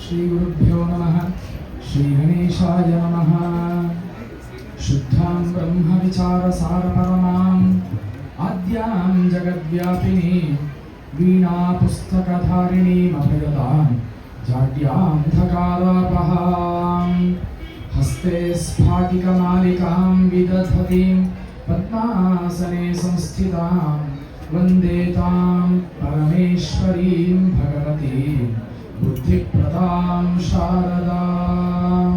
श्रीगुरुभ्यो नमः। श्रीगणेशाय नमः। शुद्धां ब्रह्मविचारसारपरमाम् आद्यां जगद्व्यापिनीं वीणापुस्तकधारिणीमभयदां जाड्यान्धकारापहां हस्ते स्फाटिकमालिकां विदधतीं पद्मासने संस्थितां वन्दे तां परमेश्वरीं भगवतीं बुद्धिप्रदां शारदां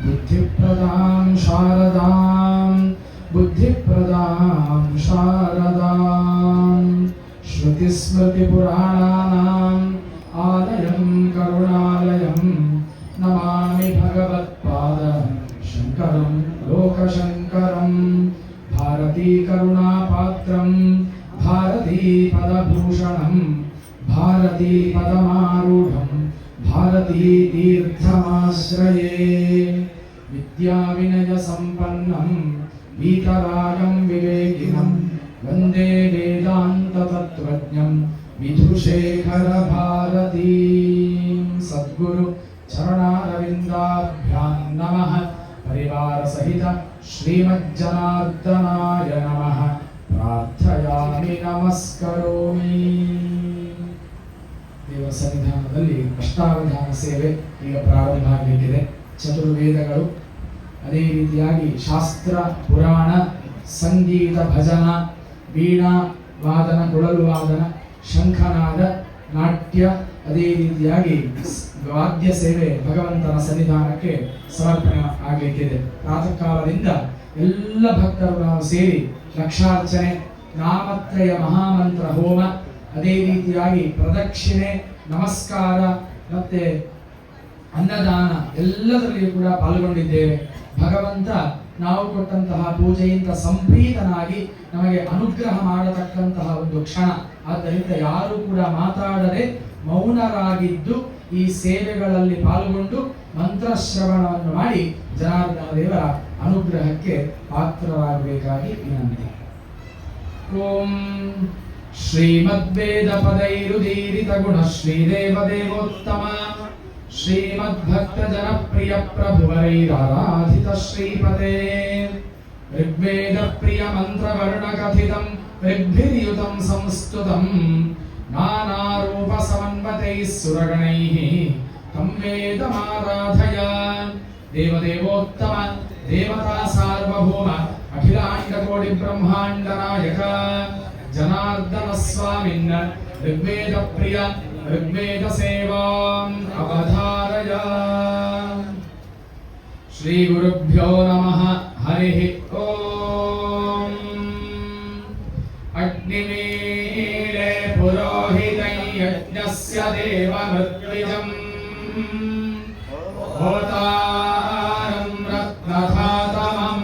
बुद्धिप्रदां शारदां बुद्धिप्रदां शारदां श्रुतिस्मृतिपुराणानाम् आलयं करुणालयं नमामि भगवत्पाद शङ्करं लोकशङ्करं भारतीकरुणापात्रं भारतीपदभूषणं भारतीपदमारूढं भारतीतीर्थमाश्रये विद्याविनयसम्पन्नं वीतरागं विवेकिनं वन्दे वेदान्ततत्त्वज्ञं विधुशेखरभारतीं सद्गुरु चरणारविन्दाभ्यां नमः। परिवारसहित श्रीमज्जनार्दनाय नमः ಪ್ರಾರ್ಥಯಾಮಿ ನಮಸ್ಕರೋಮಿ. ದೇವರ ಸನ್ನಿಧಾನದಲ್ಲಿ ಅಷ್ಟಾವಧಾನ ಸೇವೆ ಈಗ ಪ್ರಾರಂಭ ಆಗಲಿಕ್ಕಿದೆ. ಚತುರ್ವೇದಗಳು, ಅದೇ ರೀತಿಯಾಗಿ ಶಾಸ್ತ್ರ, ಪುರಾಣ, ಸಂಗೀತ, ಭಜನ, ವೀಣಾ ವಾದನ, ಕೊಳಲು ವಾದನ, ಶಂಖನಾದ, ನಾಟ್ಯ, ಅದೇ ರೀತಿಯಾಗಿ ವಾದ್ಯ ಸೇವೆ ಭಗವಂತನ ಸನ್ನಿಧಾನಕ್ಕೆ ಸಮರ್ಪಣೆ ಆಗಲಿಕ್ಕಿದೆ. ಪ್ರಾತಃ ಕಾಲದಿಂದ ಎಲ್ಲ ಭಕ್ತರು ನಾವು ಸೇರಿ ಲಕ್ಷಾರ್ಚನೆ, ನಾಮತ್ರಯ ಮಹಾಮಂತ್ರ ಹೋಮ, ಅದೇ ರೀತಿಯಾಗಿ ಪ್ರದಕ್ಷಿಣೆ, ನಮಸ್ಕಾರ ಮತ್ತೆ ಅನ್ನದಾನ ಎಲ್ಲದರಲ್ಲಿಯೂ ಕೂಡ ಪಾಲ್ಗೊಂಡಿದ್ದೇವೆ. ಭಗವಂತ ನಾವು ಕೊಟ್ಟಂತಹ ಪೂಜೆಯಿಂದ ಸಂಪ್ರೀತನಾಗಿ ನಮಗೆ ಅನುಗ್ರಹ ಮಾಡತಕ್ಕಂತಹ ಒಂದು ಕ್ಷಣ. ಆದ್ದರಿಂದ ಯಾರು ಕೂಡ ಮಾತಾಡದೆ ಮೌನರಾಗಿದ್ದು ಈ ಸೇವೆಗಳಲ್ಲಿ ಪಾಲ್ಗೊಂಡು ಮಂತ್ರಶ್ರವಣವನ್ನು ಮಾಡಿ ಜನಾರ್ದನ ದೇವರ ಅನುಗ್ರಹಕ್ಕೆ ಪಾತ್ರರಾಗಬೇಕಾಗಿ ವಿನಂತಿ. ಓಂ ಶ್ರೀಮದ್ವೇದ ಪದೈರುದೀರಿತ ಗುಣ ಶ್ರೀದೇವದೇವೋತ್ತಮ ಶ್ರೀಮದ್ಭಕ್ತ ಜನಪ್ರಿಯ ಪ್ರಭುವರೈರಾರಾಧಿತ ಶ್ರೀಪದೇ ಋಗ್ವೇದ ಪ್ರಿಯ ಮಂತ್ರವರ್ಣ ಕಥಿತಂ ಋಗ್ಭಿರ್ಯುತಂ ಸಂಸ್ತುತಂ ನಾನಾರೂಪ ಸಮನ್ವತೈಃ ಸುರಗಣೈಃ ತಂ ವೇದಮಾರಾಧಯ. ದೇವದೇವೋತ್ತಮ ದೇವತಾ ಸಾರ್ವಭೌಮ ಅಖಿಲಾಂಡಕೋಟಿ ಬ್ರಹ್ಮಾಂಡ ನಾಯಕ ಜನಾರ್ದನ ಸ್ವಾಮಿನ್ನ ಋಗ್ವೇದ ಪ್ರಿಯ ಋಗ್ವೇದ ಸೇವಾಂ ಅವಧಾರಯ. ಶ್ರೀ ಗುರುಭ್ಯೋ ನಮಃ. ಹರಿ ಓಂ. ಅಗ್ನಿಮೀಳೆ ಪುರೋಹಿತೈ ಯಜ್ಞಸ್ಯ ದೇವಮೃತ್ವಿಜಂ ಹೋತಾರಂ ರತ್ನಧಾತಮಂ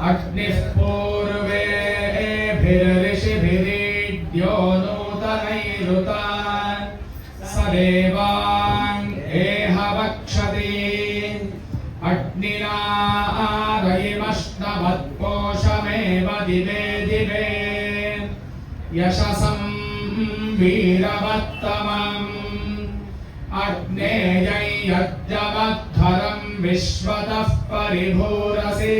ಅಗ್ನಿಃ ಪೂರ್ವೇಭಿರ್ಋಷಿಭಿರೀಡ್ಯೋ ನೂತನೈರುತಾನ್ ಸ ದೇವಾನ್ ಏಹ ವಕ್ಷತಿ ಅಗ್ನಿನಾ ಆರಯಿಮಶ್ನವತ್ಕೋಶಮೇವ ದಿವೆ ದಿವೆ ಯಶಸಂ ವೀರವತ್ತಮಂ ಅಗ್ನೇಯೈ ಯಜ್ಞಮಧ್ವರಂ ವಿಶ್ವತಃ ಪರಿಭೂರಸಿ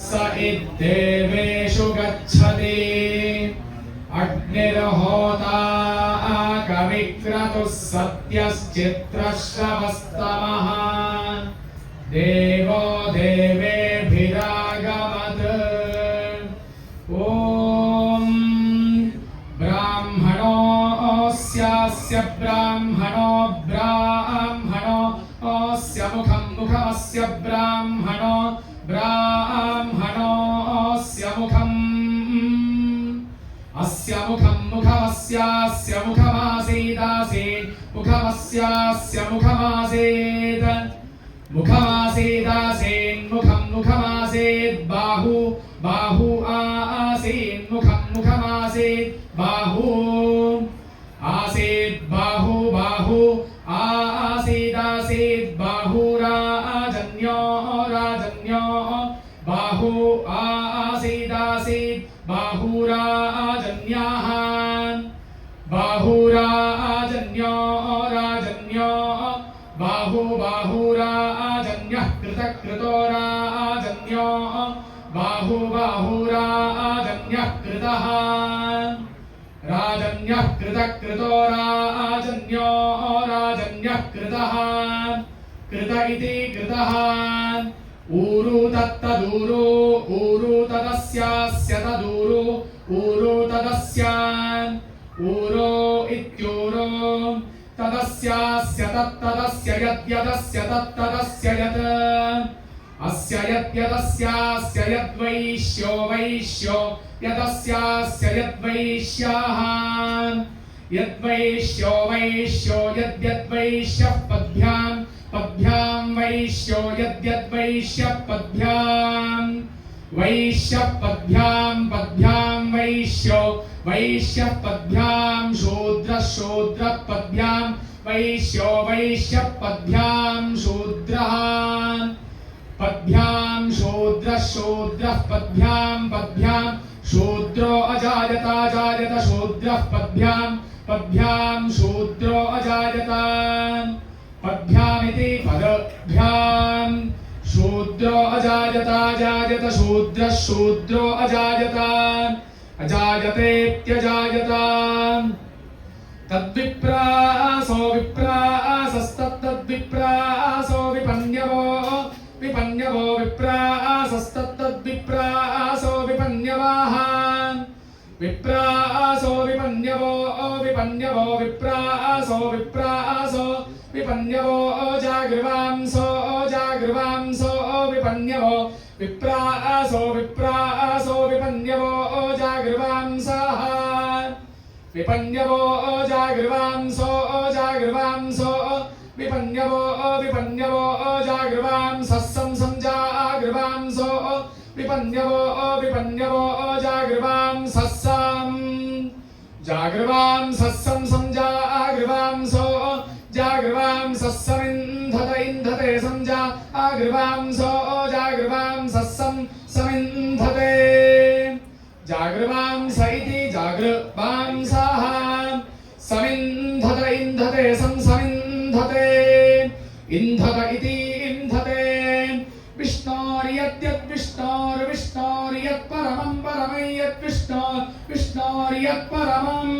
ಸ ಇದ್ದೇವೇಷು ಗಚ್ಚತಿ ಅಗ್ನಿರ್ಹೋತಾ ಕವಿಕ್ರತುಃ ಸತ್ಯಶ್ಚಿತ್ರಶ್ರವಸ್ತಮಃ ದೇವೋ ದೇವೇಭಿರಾಗಮತ್. ಓಂ ಬ್ರಾಹ್ಮಣೋಸ್ಯಾಸ್ಯ ಬ್ರಾಹ್ಮಣೋ ಬ್ರಾಹ್ಮಣೋಸ್ಯ ಮುಖಂ ಮುಖಮಸ್ಯ ಬ್ರಾಹ್ಮಣೋ ಬ್ರಾಹ್ಮಣೋಸ್ಯ ಮುಖಂ ಅಸ್ಯ ಮುಖಂ ಮುಖಮಸ್ಯಾಸ್ಯ ಮುಖಮಾಸೀದಾಸೀತ್ ಮುಖಮಸ್ಯಾಸ್ಯ ಮುಖಮಾಸೀತ್ ಮುಖಮಾಸೀದಾಸೀನ್ ಮುಖಂ ಮುಖಮಾಸೀತ್ ಬಾಹು ಬಾಹು ಆಸೀನ್ ಮುಖಂ ಮುಖಮಾಸೀತ್ ಬಾಹು ಆಸೀತ್ ಬಾಹು ಬಾಹು ಆಸೀದಾಸೀತ್ ಬಾಹು ರಾಜನ್ಯೋ ರಾಜನ್ಯೋ ಬಾಹು ಆಸೀದಾಸೀತ್ ಬಾಹುರಾಜನ್ಯಾಃ ಬಾಹುರಾಜನ್ಯೋ ರಾಜನ್ಯೋ कृतो राजन्यो बाहु बाहुराजन्यः कृतः राजन्यः कृतो राजन्यो राजन्यः कृतः कृत इति कृतः ऊरु तत्तदूरु ऊरु तदस्यास्य तदूरु ऊरु तदस्य ऊरो इत्यूरो तदस्यास्य तत्तदस्य यद्यदस्य तत्तदस्य यत् अस्य यद्यदस्यास्य यद्वैश्यो वैश्यो यदस्यास्य यद्वैश्याः यद्वैश्यो वैश्यो यद्यद्वैश्यः पद्भ्यां वैश्यो यद्यद्वैश्यः पद्भ्यां वैश्यः पद्भ्यां वैश्यो वैश्यः पद्भ्यां शूद्रः पद्भ्यां वैश्यो वैश्यः पद्भ्यां शूद्रः पद्भ्यां शूद्रः पद्भ्यां शूद्रो अजायत शूद्रः पद्भ्यां शूद्रो अजायत पद्भ्यामिति पदभ्यां शूद्रो अजायत शूद्रो अजायत अजायतेत्यजायत तद्विप्रासो विप्रासस्तद्विप्रासो विपन्यवो विप्रासस्तद्विप्रासो विपन्यवाः विप्रासो विपन्यवो विप्रासो विपन्यवो जागृवांसो विपन्यवो विप्रासो विपन्यवो जागृवांसः विपन्यवो जागृवांसो विपन्यवो जागृवांसः जागृवांसो विपन्यवो जागृवांसः जागृवांसः जागृवांसः इंधते जागृवांसो जागृवांसः समिन्धते जागृवांस इति जागृवांसः समिन्धते समिन्धते इंधत इति इंधते विष्णोर्यत्परमं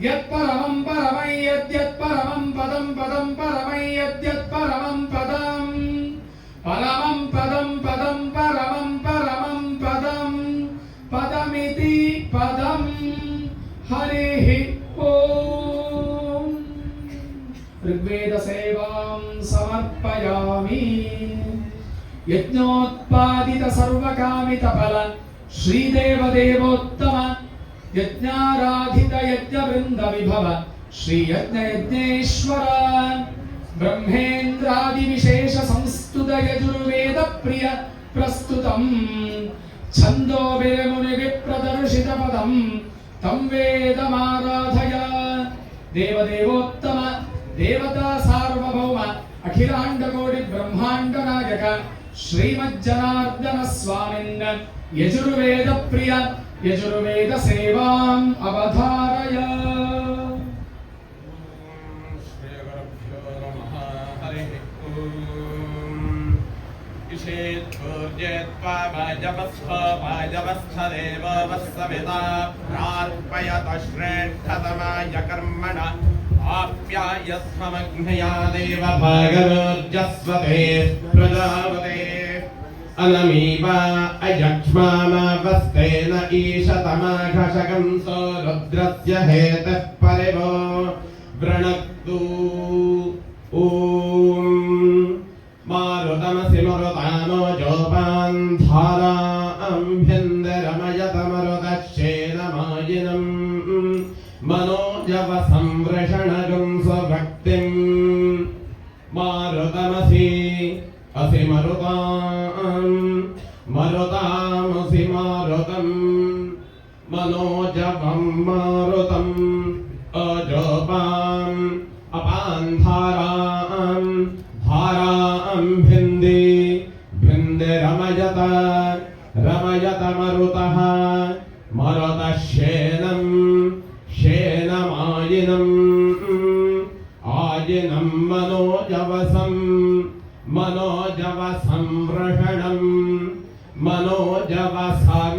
यत्परमं परमं यत्परमं पदं परमं यत्परमं पदं परमं पदं पदमिति पदं हरिः ओम् ऋग्वेद सेवां समर्पयामि यज्ञोत्पादित सर्वकामितफल श्रीदेव देवोत्तम यज्ञाराधित यज्ञवृन्द विभव श्री यज्ञेश्वर ब्रह्मेन्द्रादि विशेष संस्तुत यजुर्वेद प्रिय प्रस्तुतं छन्दो मुनि विप्रदर्शित पदं तं वेदमाराधय देवदेवोत्तम देवता सार्वभौम अखिलांड कोटि ब्रह्मांड नायक श्रीमज्जनार्दन स्वामिन् यजुर्वेद प्रिय यजुर्वेद सेवाम् अवधारय। श्री गुरुभ्यो नमः। हरिः ओम्। इषेत्पूर्जेत्वाजवस्थदेव वत्सविता प्रार्पयत श्रेष्ठतमाय कर्मण आप्यायस्वमग्नया देव भागवोर्जस्वते प्रजावते अनमीवा अयक्ष्मामवस्तेन ईशतमाघशकंसो रुद्रस्य हेतः परिवो वृणक्तु ॐ मारुतमसि मरुतानो जोपान् धाराम्भ्यन्दरमयतमरुतश्चेनमायिनम् मनोजवसंवृषणगं स्वभक्तिम् मारुतमसि असि मरुतामसि मारुतम् मनोजवं मारुतम् अजोपाम् अपान्धारां भिन्दिरमयत रमयत मरुतः शेनमायिनम् आयिनं मनोजवसं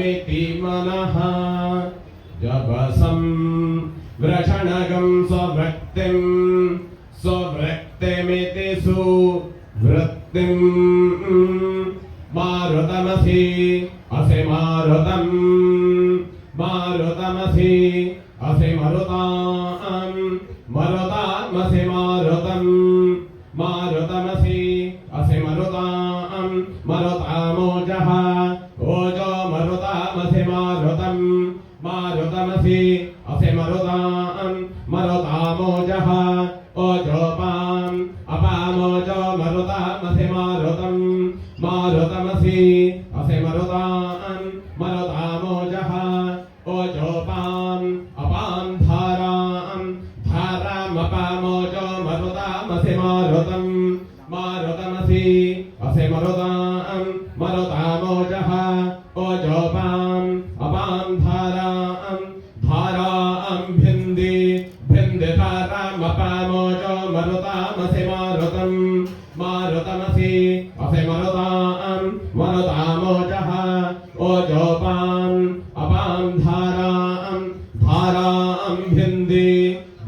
वृषणगमिति मनः जपसं वृषणगं स्ववृत्तिमिति सुवृत्तिम् मारुतमसि असि मारुतम् मारुतमसि असि मरुताम् मरुतामसि मारुतम् मारुतमसि असि मरुताम् मरुतामोजः ओजो मरुतामसि मारुतम् मारुतमसि असि मरुताम् मरुतामोजः ओजोपाम् अपामोजो मरुतामसि मारुतम् मारुतमसि असि मरुताम् मरुतामोजः ओजोपाम् अपाम् धारामपामोजो मरुतामसि मारुतम् मारुतमसि असि मरुताम् मरुतामोजः ओजोपाम् अपाम् धाराम् भिन्दिधारामपामोजो मरुतामसि मारुतम् मारुतमसि असि मरुताम् मरुतामोजः ओजोपाम् अपाम् धाराम्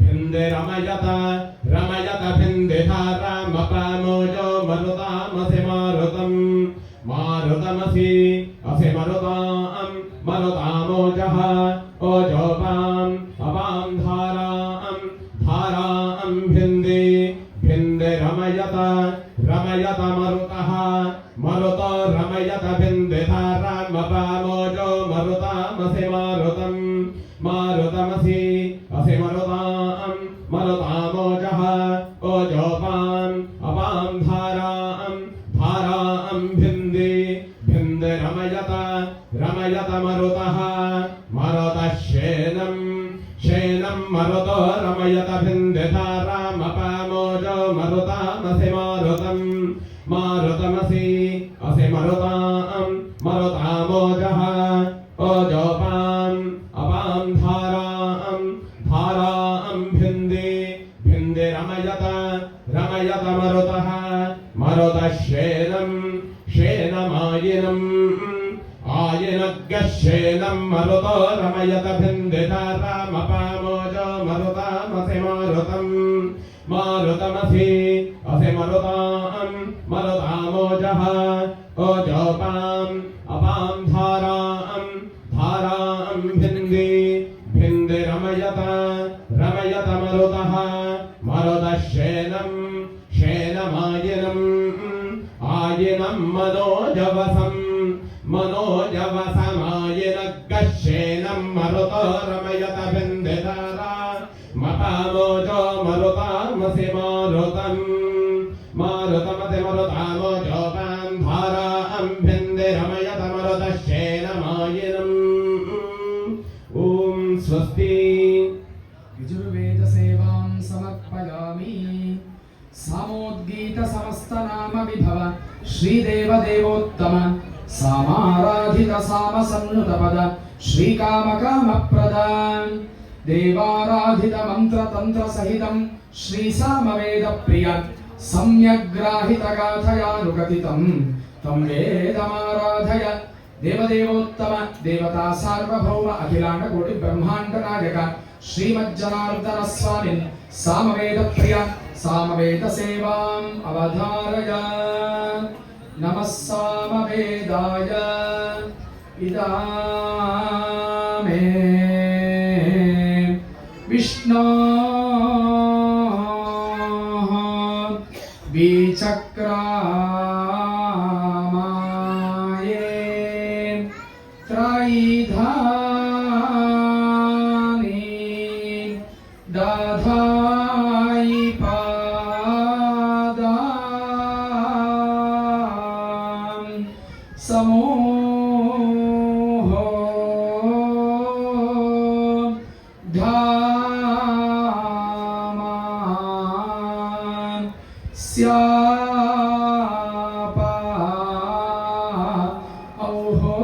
भिन्दिरमयत भिन्दिधारामपामोजो मरुतामसि मारुतम् मारुतमसि असि मरुताम् मरुतामोजः ओजोपाम् अपाम् धाराम् भिन्दिरमयत मरुतो रमयत भिन्दिधारामपामोजो मरुतामसि मारुतम् मारुतमसि असि मरुताम् मरुतामोजः ओजोपाम् अपाम् धाराम् भिन्दिरमयत मरुतः शेनम् मरुतो रमयत भिन्दिधारामपामोजो मरुतामसि मारुतम् मारुतमसि असि मरुताम् मरुतामोजः ओजोपाम् अपाम् धाराम् भिन्दिरमयत मरुतः शेनमायिनम् आयिनग्गश्येनम् मरुतो रमयत भिन्दिधारामपामोजो मरुतामसि मारुतम् मारुतमसि असि मरुताम् मरुतामोजः ओजोपाम् अपाम् धाराम् भिन्दिरमयत मरुतः शेनमायिनम् आयिनम् मनोजवसमायिनग्गश्येनम् मरुतो रमयत भिन्दिधारामपामोजो मरुतामसि मारुतम् मारुतमसि मरुतामोजोपाम् धाराम् भिन्दिरमयत मरुतः शेनमायिनम् ॐ स्वस्ति यजुर्वेद सेवां समर्पयामि सामोद्गीत समस्त नाम विभव श्रीदेव देवोत्तम सामाराधित साम सन्नुत पद श्रीकाम काम प्रदान देवाराधित मंत्र तंत्र सहितं श्री सामवेद प्रिय सम्यग्राहित गाथयानुगतितं तं वेदमाराधय देवदेवोत्तम देवता सार्वभौम अखिलांड कोटि ब्रह्मांड नायक श्रीमज्जनार्दन स्वामिन् सामवेद प्रिय सामवेद सेवाम् अवधारय नमः सामवेदाय इदामे विष्णोः विचक्रामाये त्रैधानि दधायि पादां समूहो धामान् स्यापा औहो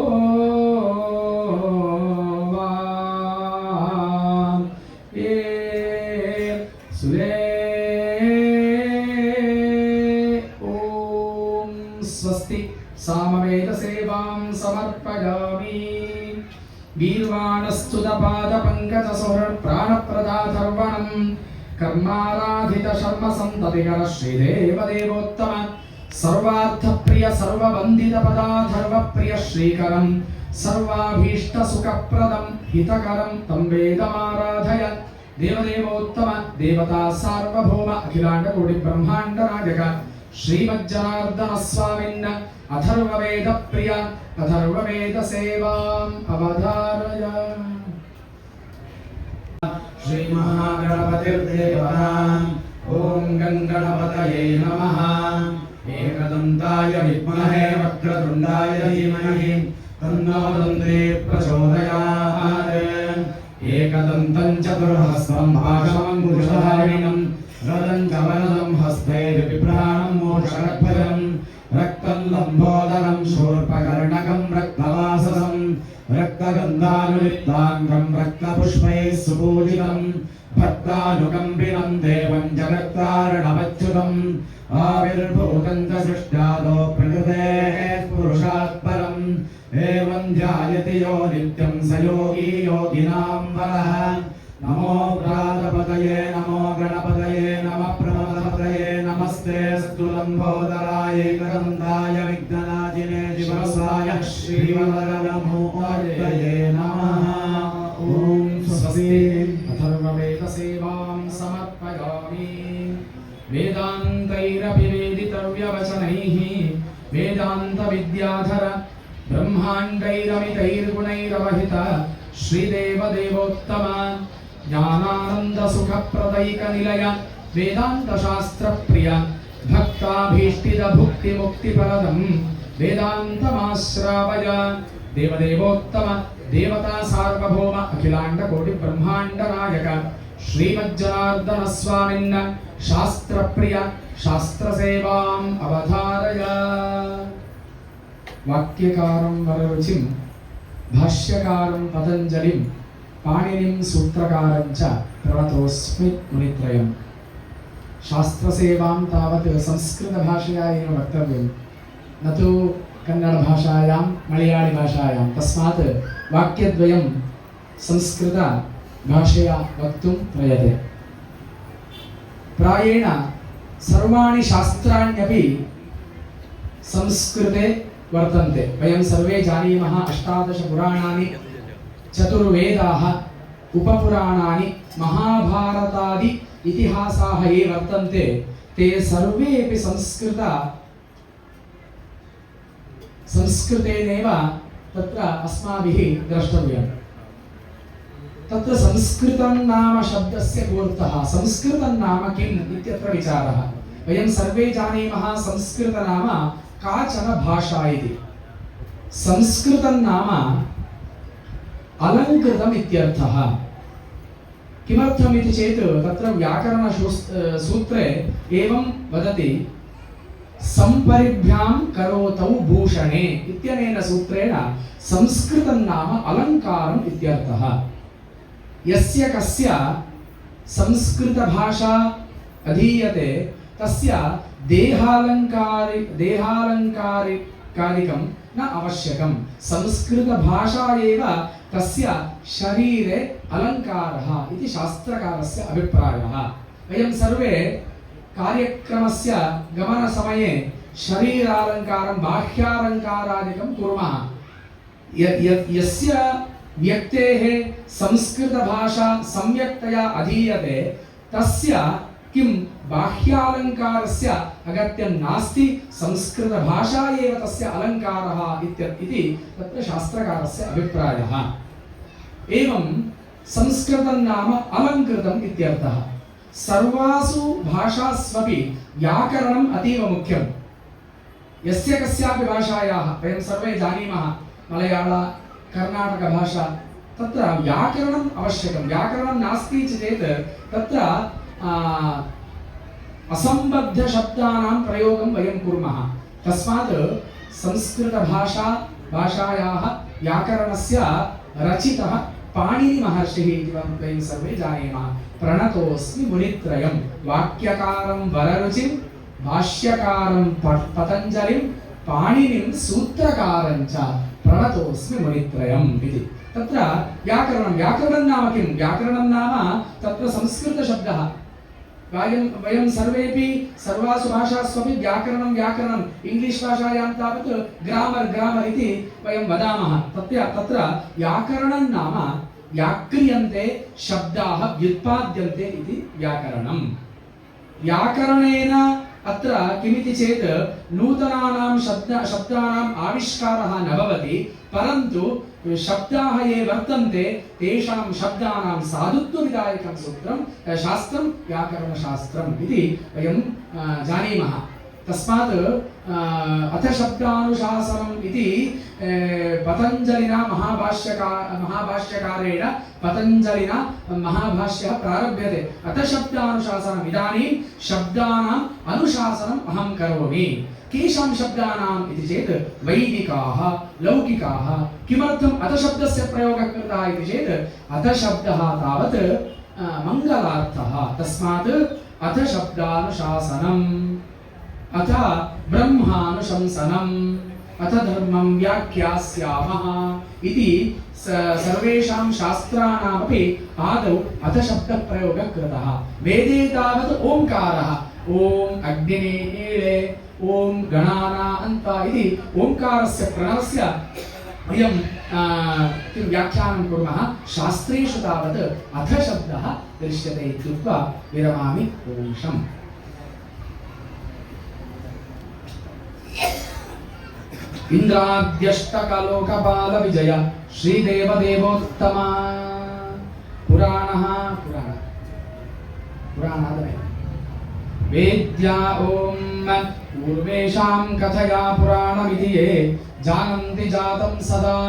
वा ये सुरे ॐ स्वस्ति सामवेद सेवां समर्पयामि। गीर्वाणस्तुतपादपङ्कजसुहृत्प्राणप्रदाधर्वणम् कर्माराधितशर्मसन्ततिकर श्रीदेवदेवोत्तम सर्वार्थप्रिय सर्वबन्धितपदाधर्वप्रिय श्रीकरम् सर्वाभीष्टसुखप्रदम् हितकरम् तं वेदमाराधय देवदेवोत्तम देवता सार्वभौम अखिलाण्डकोटिब्रह्माण्डनायक श्रीमज्जनार्दन स्वामिन् अथर्ववेदप्रिय अथर्ववेदसेवाम् अवधारय। श्रीमहागणपतिर्देवताम् ॐ गङ्गणपतये नमः। एकदन्ताय विद्महे वक्रतुण्डाय धीमहि तन्नो दन्ते प्रचोदयात्। एकदन्तं चतुर्हस्तं भाषं पुरुषधारिणं रदं च वरदं हस्ते विभ्राणं मोक्षणभयं रक्तं लम्बोदरं शूर्पकर्णकं रक्तवाससं रक्तगन्धानुलिप्ताङ्गं रक्तपुष्पैः सुपूजितं भक्तानुकम्पिनं देवं जगत्कारणमच्युतम् आविर्भूतं च सृष्ट्यादो प्रकृतेः पुरुषात् परम् एवं ध्यायति यो नित्यं स योगी योगिनां वरः। नमो प्रातपतये नमो गणपतये नमः प्रमदपतये नमस्ते स्तुलम्बोदराय एकदन्ताय विघ्ननाशिने दिवसाय श्रीवरदनमोदये नमः। ॐ स्वस्ति। अथर्ववेदसेवां समर्पयामि। वेदान्तैरपि वेदितव्यवचनैः वेदान्तविद्याधर ब्रह्माण्डैरमितैर्गुणैरवहित श्रीदेवदेवोत्तम ज्ञानानन्दसुखप्रदैकनिलय वेदान्तशास्त्रप्रिय भक्ताभीष्टितभुक्तिमुक्तिपरदं वेदान्तमाश्रावय। देवदेवोत्तम देवता सार्वभौम अखिलाण्डकोटिब्रह्माण्डनायक श्रीमज्जनार्दन स्वामिन् शास्त्रप्रिय शास्त्रसेवाम् अवधारय। वाक्यकारं वररुचिं भाष्यकारं पतञ्जलिं पाणिनिं सूत्रकारं च प्रणतोऽस्मि मुनित्रयम्। शास्त्रसेवां तावत् संस्कृतभाषया एव वक्तव्यं न तु कन्नडभाषायां मलयाळिभाषायां। तस्मात् वाक्यद्वयं संस्कृतभाषया वक्तुं प्रयते। प्रायेण सर्वाणि शास्त्राण्यपि संस्कृते वर्तन्ते। वयं सर्वे जानीमः 18 पुराणानि चतुर्वेदाः उपपुराणानि महाभारतादि इतिहासाः ये वर्तन्ते ते सर्वेपि संस्कृतेनैव तत्र अस्माभिः द्रष्टव्यम्। तत्र संस्कृतं नाम शब्दस्य कोऽर्थः संस्कृतं नाम किम् इत्यत्र विचारः। वयं सर्वे जानीमः संस्कृत नाम काचन भाषा इति। संस्कृतं नाम अलङ्कृतम् इत्यर्थः। किमर्थम् इति चेत् तत्र व्याकरणसूत्रे एवं वदति संपरिभ्यां करोतौ भूषणे इत्यनेन सूत्रेण संस्कृतं नाम अलङ्कारम् इत्यर्थः। यस्य कस्य संस्कृतभाषा अधीयते तस्य देहालङ्कारिकं न आवश्यकं। संस्कृतभाषा एव तस्य शरीरे अलङ्कारः इति शास्त्रकारस्य अभिप्रायः। वयं सर्वे कार्यक्रमस्य गमनसमये शरीरालङ्कारं बाह्यालङ्कारादिकं कुर्मः। यस्य व्यक्तेः संस्कृतभाषा सम्यक्तया अधीयते तस्य किं बाह्यालङ्कारस्य अगत्यं नास्ति। संस्कृतभाषा एव तस्य अलङ्कारः इति तत्र शास्त्रकारस्य अभिप्रायः। एवं संस्कृतं नाम अलङ्कृतम् इत्यर्थः। सर्वासु भाषास्वपि व्याकरणम् अतीव मुख्यं। यस्य कस्यापि भाषायाः वयं सर्वे जानीमः मलयाळ कर्णाटकभाषा तत्र व्याकरणम् आवश्यकं। व्याकरणं नास्ति चेत् तत्र असम्बद्धशब्दानां प्रयोगं वयं कुर्मः। तस्मात् संस्कृतभाषायाः व्याकरणस्य रचितः पाणिनिमहर्षिः इति वयं सर्वे जानीमः। प्रणतोऽस्मि मुनित्रयं वाक्यकारं वररुचिं भाष्यकारं पतञ्जलिं पाणिनिं सूत्रकारं च प्रणतोऽस्मि मुनित्रयम् इति। तत्र व्याकरणं नाम किं? व्याकरणं नाम तत्र संस्कृतशब्दः। वयं सर्वेपि सर्वासु भाषास्वपि व्याकरणं इंग्लिश भाषायां तावत् ग्रामर् इति वयं वदामः। तत्र व्याकरणं नाम व्याक्रियन्ते शब्दाः व्युत्पाद्यन्ते इति व्याकरणम्। व्याकरणेन अत्र किमिति चेत् नूतनानां शब्दानाम् आविष्कारः न भवति, परन्तु शब्दाः ये वर्तन्ते तेषां शब्दानां साधुत्वविधायकं सूत्रं शास्त्रं व्याकरणशास्त्रम् इति वयं जानीमः। तस्मात् अथ शब्दानुशासनम् इति पतञ्जलिना महाभाष्यकारेण पतञ्जलिना महाभाष्यः प्रारभ्यते। अथ शब्दानुशासनम्, इदानीं शब्दानाम् अनुशासनम् अहं करोमि। केषां शब्दानाम् इति चेत् वैदिकाः लौकिकाः। किमर्थम् अथ शब्दस्य प्रयोगः कृतः इति चेत् अथ शब्दः तावत् मङ्गलार्थः। तस्मात् अथ शब्दानुशासनम्, अथ ब्रह्मानुशंसनम्, अथ धर्मं व्याख्यास्यामः इति सर्वेषां शास्त्राणामपि आदौ अथ शब्दप्रयोगः कृतः। वेदे तावत् ओङ्कारः, ॐ अग्निने ईळे, ॐ गणाना अन्त इति ओङ्कारस्य प्रणवस्य वयं व्याख्यानं कुर्मः। शास्त्रेषु तावत् अथ शब्दः दृश्यते इत्युक्त्वा विरमामि। ॐ शम्। इंद्राद्यष्टकलोकपाल विजय श्रीदेवदेवोत्तम पुराणादय वेद्या ॐ पूर्वेषां कथया पुराणमिति ये जानन्ति जातं सदा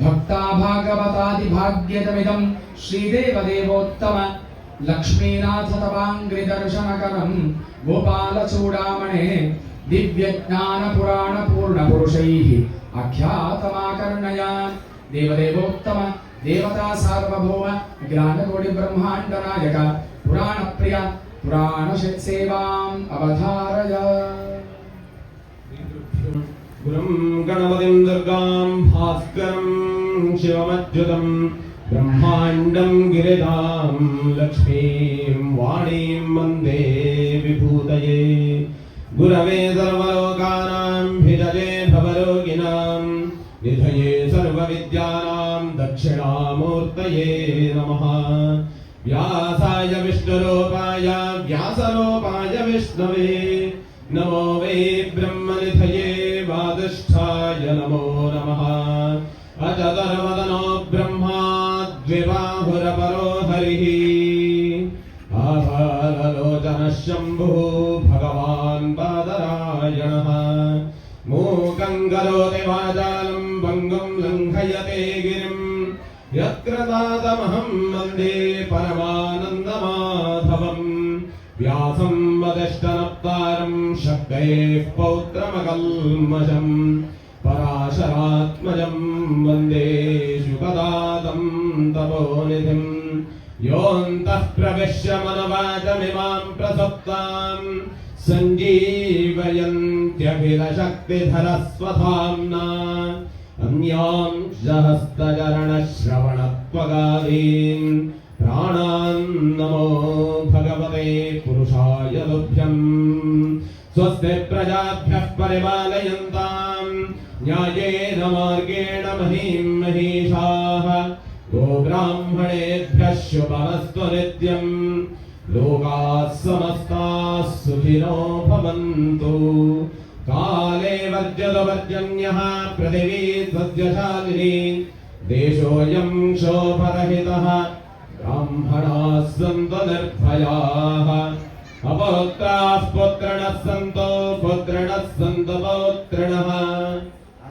भक्ता भागवतादिभाग्यतमिदं श्रीदेवदेवोत्तम लक्ष्मीनाथ तवाङ्घ्रिदर्शनकरं गोपालचूडामणे दिव्यज्ञान पुराण पूर्ण पुरुषैः आख्यातमाकर्णया देवदेवोत्तम देवता सार्वभौम ज्ञानकोटि ब्रह्मांड नायक पुराण प्रिय पुराण सेवाम् अवधारय। गुरुं गणपतिं दुर्गां भास्करं शिवमच्युतं ब्रह्माण्डं गिरिजां लक्ष्मीं वाणीं वन्दे विभूतये। गुरवे सर्वलोकानां भिषजे भवरोगिणां निधये सर्वविद्यानां दक्षिणामूर्तये नमः। व्यासाय विष्णुरूपाय व्यासरूपाय विष्णवे नमो वै ब्रह्मनिधये वादिष्ठाय नमो नमः। अचतुर्वदनो ब्रह्मा द्विबाहुरपरो हरिः आभारलोचनः शम्भुः भगवान् बादरायणः। मूकं करोति वाचालं पङ्गुं लङ्घयते गिरिं यत्कृपातमहं वन्दे परमानन्दमाधवं। व्यासं वसिष्ठनप्तारं शक्तैः पौत्रमकल्मषं पराशरात्मजं वन्दे शुकदातं तपोनिधिं। योऽन्तः प्रविश्य मनवाचमिमां प्रसुप्तां सञ्जीवयन्त्यखिलशक्तिधरस्वधाम्ना अन्यांश हस्तचरणश्रवणत्वगादीन् प्राणान् नमो भगवते पुरुषाय तुभ्यम्। स्वस्ति प्रजाभ्यः परिपालयन्तां न्यायेन मार्गेण महीं महिषाः। गोब्राह्मणेभ्यः शुभमस्तु नित्यम् लोकाः समस्ताः सुखिनो भवन्तु। काले वर्जतु पर्जन्यः पृथिवी सस्यशालिनी देशोऽयं क्षोभरहितः ब्राह्मणाः सन्तु निर्भयाः। अपौत्राः पुत्रिणः सन्तु पुत्रिणः सन्तु पौत्रिणः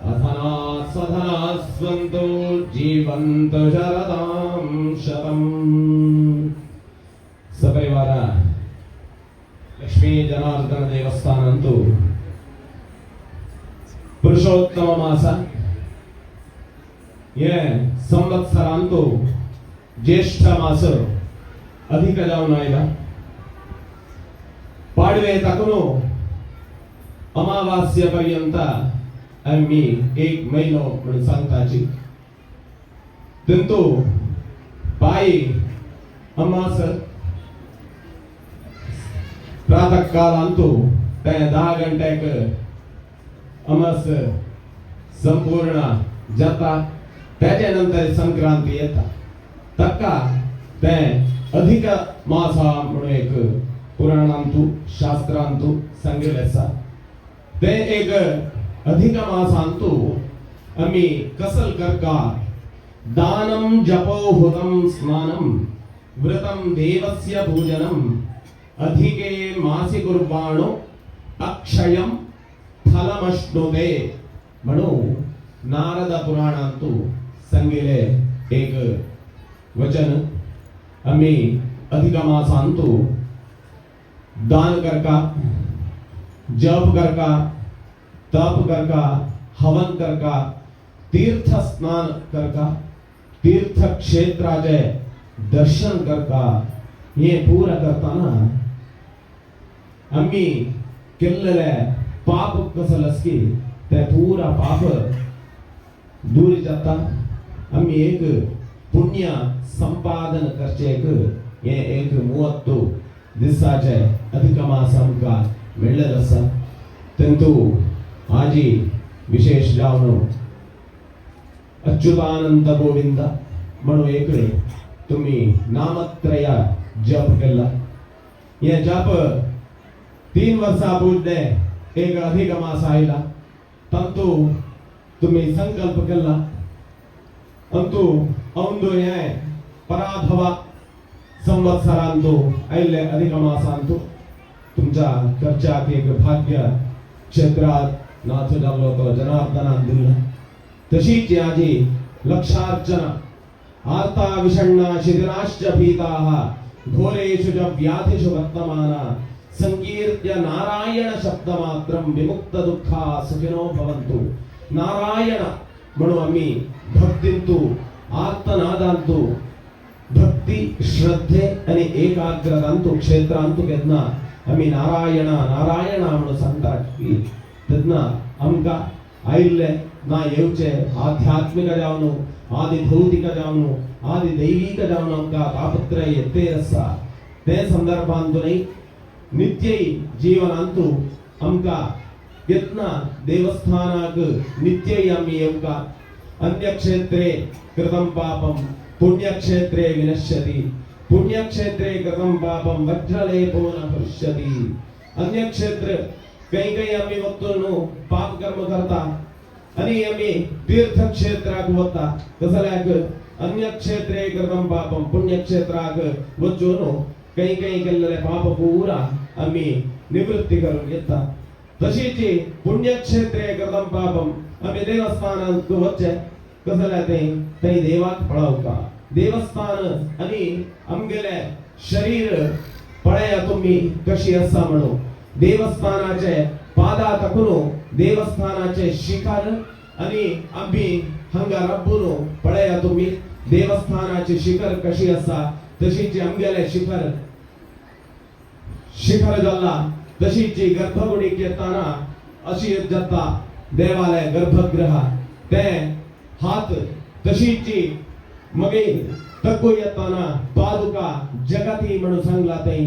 अधनाः सधनाः सन्तु जीवन्तु शरदां शतम्। सपरिवार लक्ष्मी जनार्दन देवस्थानंतु पुरुषोत्तम मास ये संवत्सरांतु ज्येष्ठ मास अधिक जाऊन आयला पाडवे तकनो अमावास्य पर्यंत आम्ही एक महिनो म्हणून सांगताची तिंतु पायी अमास प्रातः कालांतू ते 10 गंटेक अमास संपूर्ण जाता त्याच्यानंतर संक्रांती येता तक्का ते अधिक मासा म्हणून एक पुराणांतू शास्त्रांतू सांगितलेसा ते एक अधिक मासांतू आम्ही कसल करका दानम जपो हुतम स्नानम व्रतम देवस्य पूजनम अधिके मासी कुर्बाणो अक्षयम फलमश्नुते म्हणून नारद पुराणांतू सांगितले एक वचन आम्ही अधिक मासांतू दान करका जप करका तप करका हवन करका तीर्थ स्नान करका तीर्थ क्षेत्राचे दर्शन करका हे पूरा करताना आम्ही केलेले पाप कसलस की ते पूरा पाप दूर जाता आम्ही एक पुण्य संपादन करचेक हे एक 30 दिवसाचे अधिक मास आमका मिळलेला असा तंतु आजी विशेष जावन अच्युतानंद गोविंद म्हणून एक तुम्ही नामत्रय जप केला हे जप 3 वर्षापूर्वी एक अधिक मास आयला तंतु तुम्ही संकल्प केला अंतु औंदो हे पराभव संवत्सरांतू आयले अधिक मासांतू तुमच्या खर्चाक एक भाग्य क्षेत्रात नाथ जाल्लो तो जनार्दनान दिला तशीच आजी लक्षार्चना आर्ता विषण्णा शिथिराश्च भीताः घोरेषु च व्याधिषु वर्तमाना संकीर्त्य नारायण शब्दमात्रं विमुक्त दुःखा सुखिनो भवन्तु नारायण म्हणून आम्ही भक्तींतू आर्तनादांतू भक्ती श्रद्धे आणि एकाग्रतांतू क्षेत्रांतू केदना आम्ही नारायण नारायण म्हणून सांगतात की तेदना आमका आयिल्ले ना येवचे आध्यात्मिक जावनु आदि भौतिक जावनु आदि दैविक जावनु आमका तापत्रय येते आसा ते संदर्भांतूनय नित्य जीवनांतू आमका यत्ना देवस्थानाक नित्य आम्ही येवका अन्य क्षेत्रे कृतं पापम पुण्यक्षेत्रे विनश्यति पुण्यक्षेत्रे कृतं पापम वज्रलेपो न भविष्यति अन्य क्षेत्र काही काही आम्ही वक्तुनु पाप कर्म करता आणि आम्ही तीर्थ क्षेत्राक वता कसल्याक अन्य क्षेत्रे कृतं पापम पुण्यक्षेत्राक वचून काही काही केलेले पाप पूरा आम्ही निवृत्ती करून येता तशीच पुण्यक्षेत्रे कृतं पापम आम्ही देवस्थानांत वच्चे कसल्या ते देवाक पळावका देवस्थान आणि आमगेले शरीर पळया तुम्ही कशी असा म्हणू देवस्थानाचे पादा तकुनो देवस्थानाचे शिखर आणि आम्ही हंगा रब्बुनो पळया तुम्ही देवस्थानाचे शिखर कशी असा तशीच आमगेले शिखर जल्ला तशीच गर्भगुडी येताना अशी जाता देवालय गर्भगृह ते हात तशीच मगे तक्को येताना पादुका जगती म्हणून सांगला ते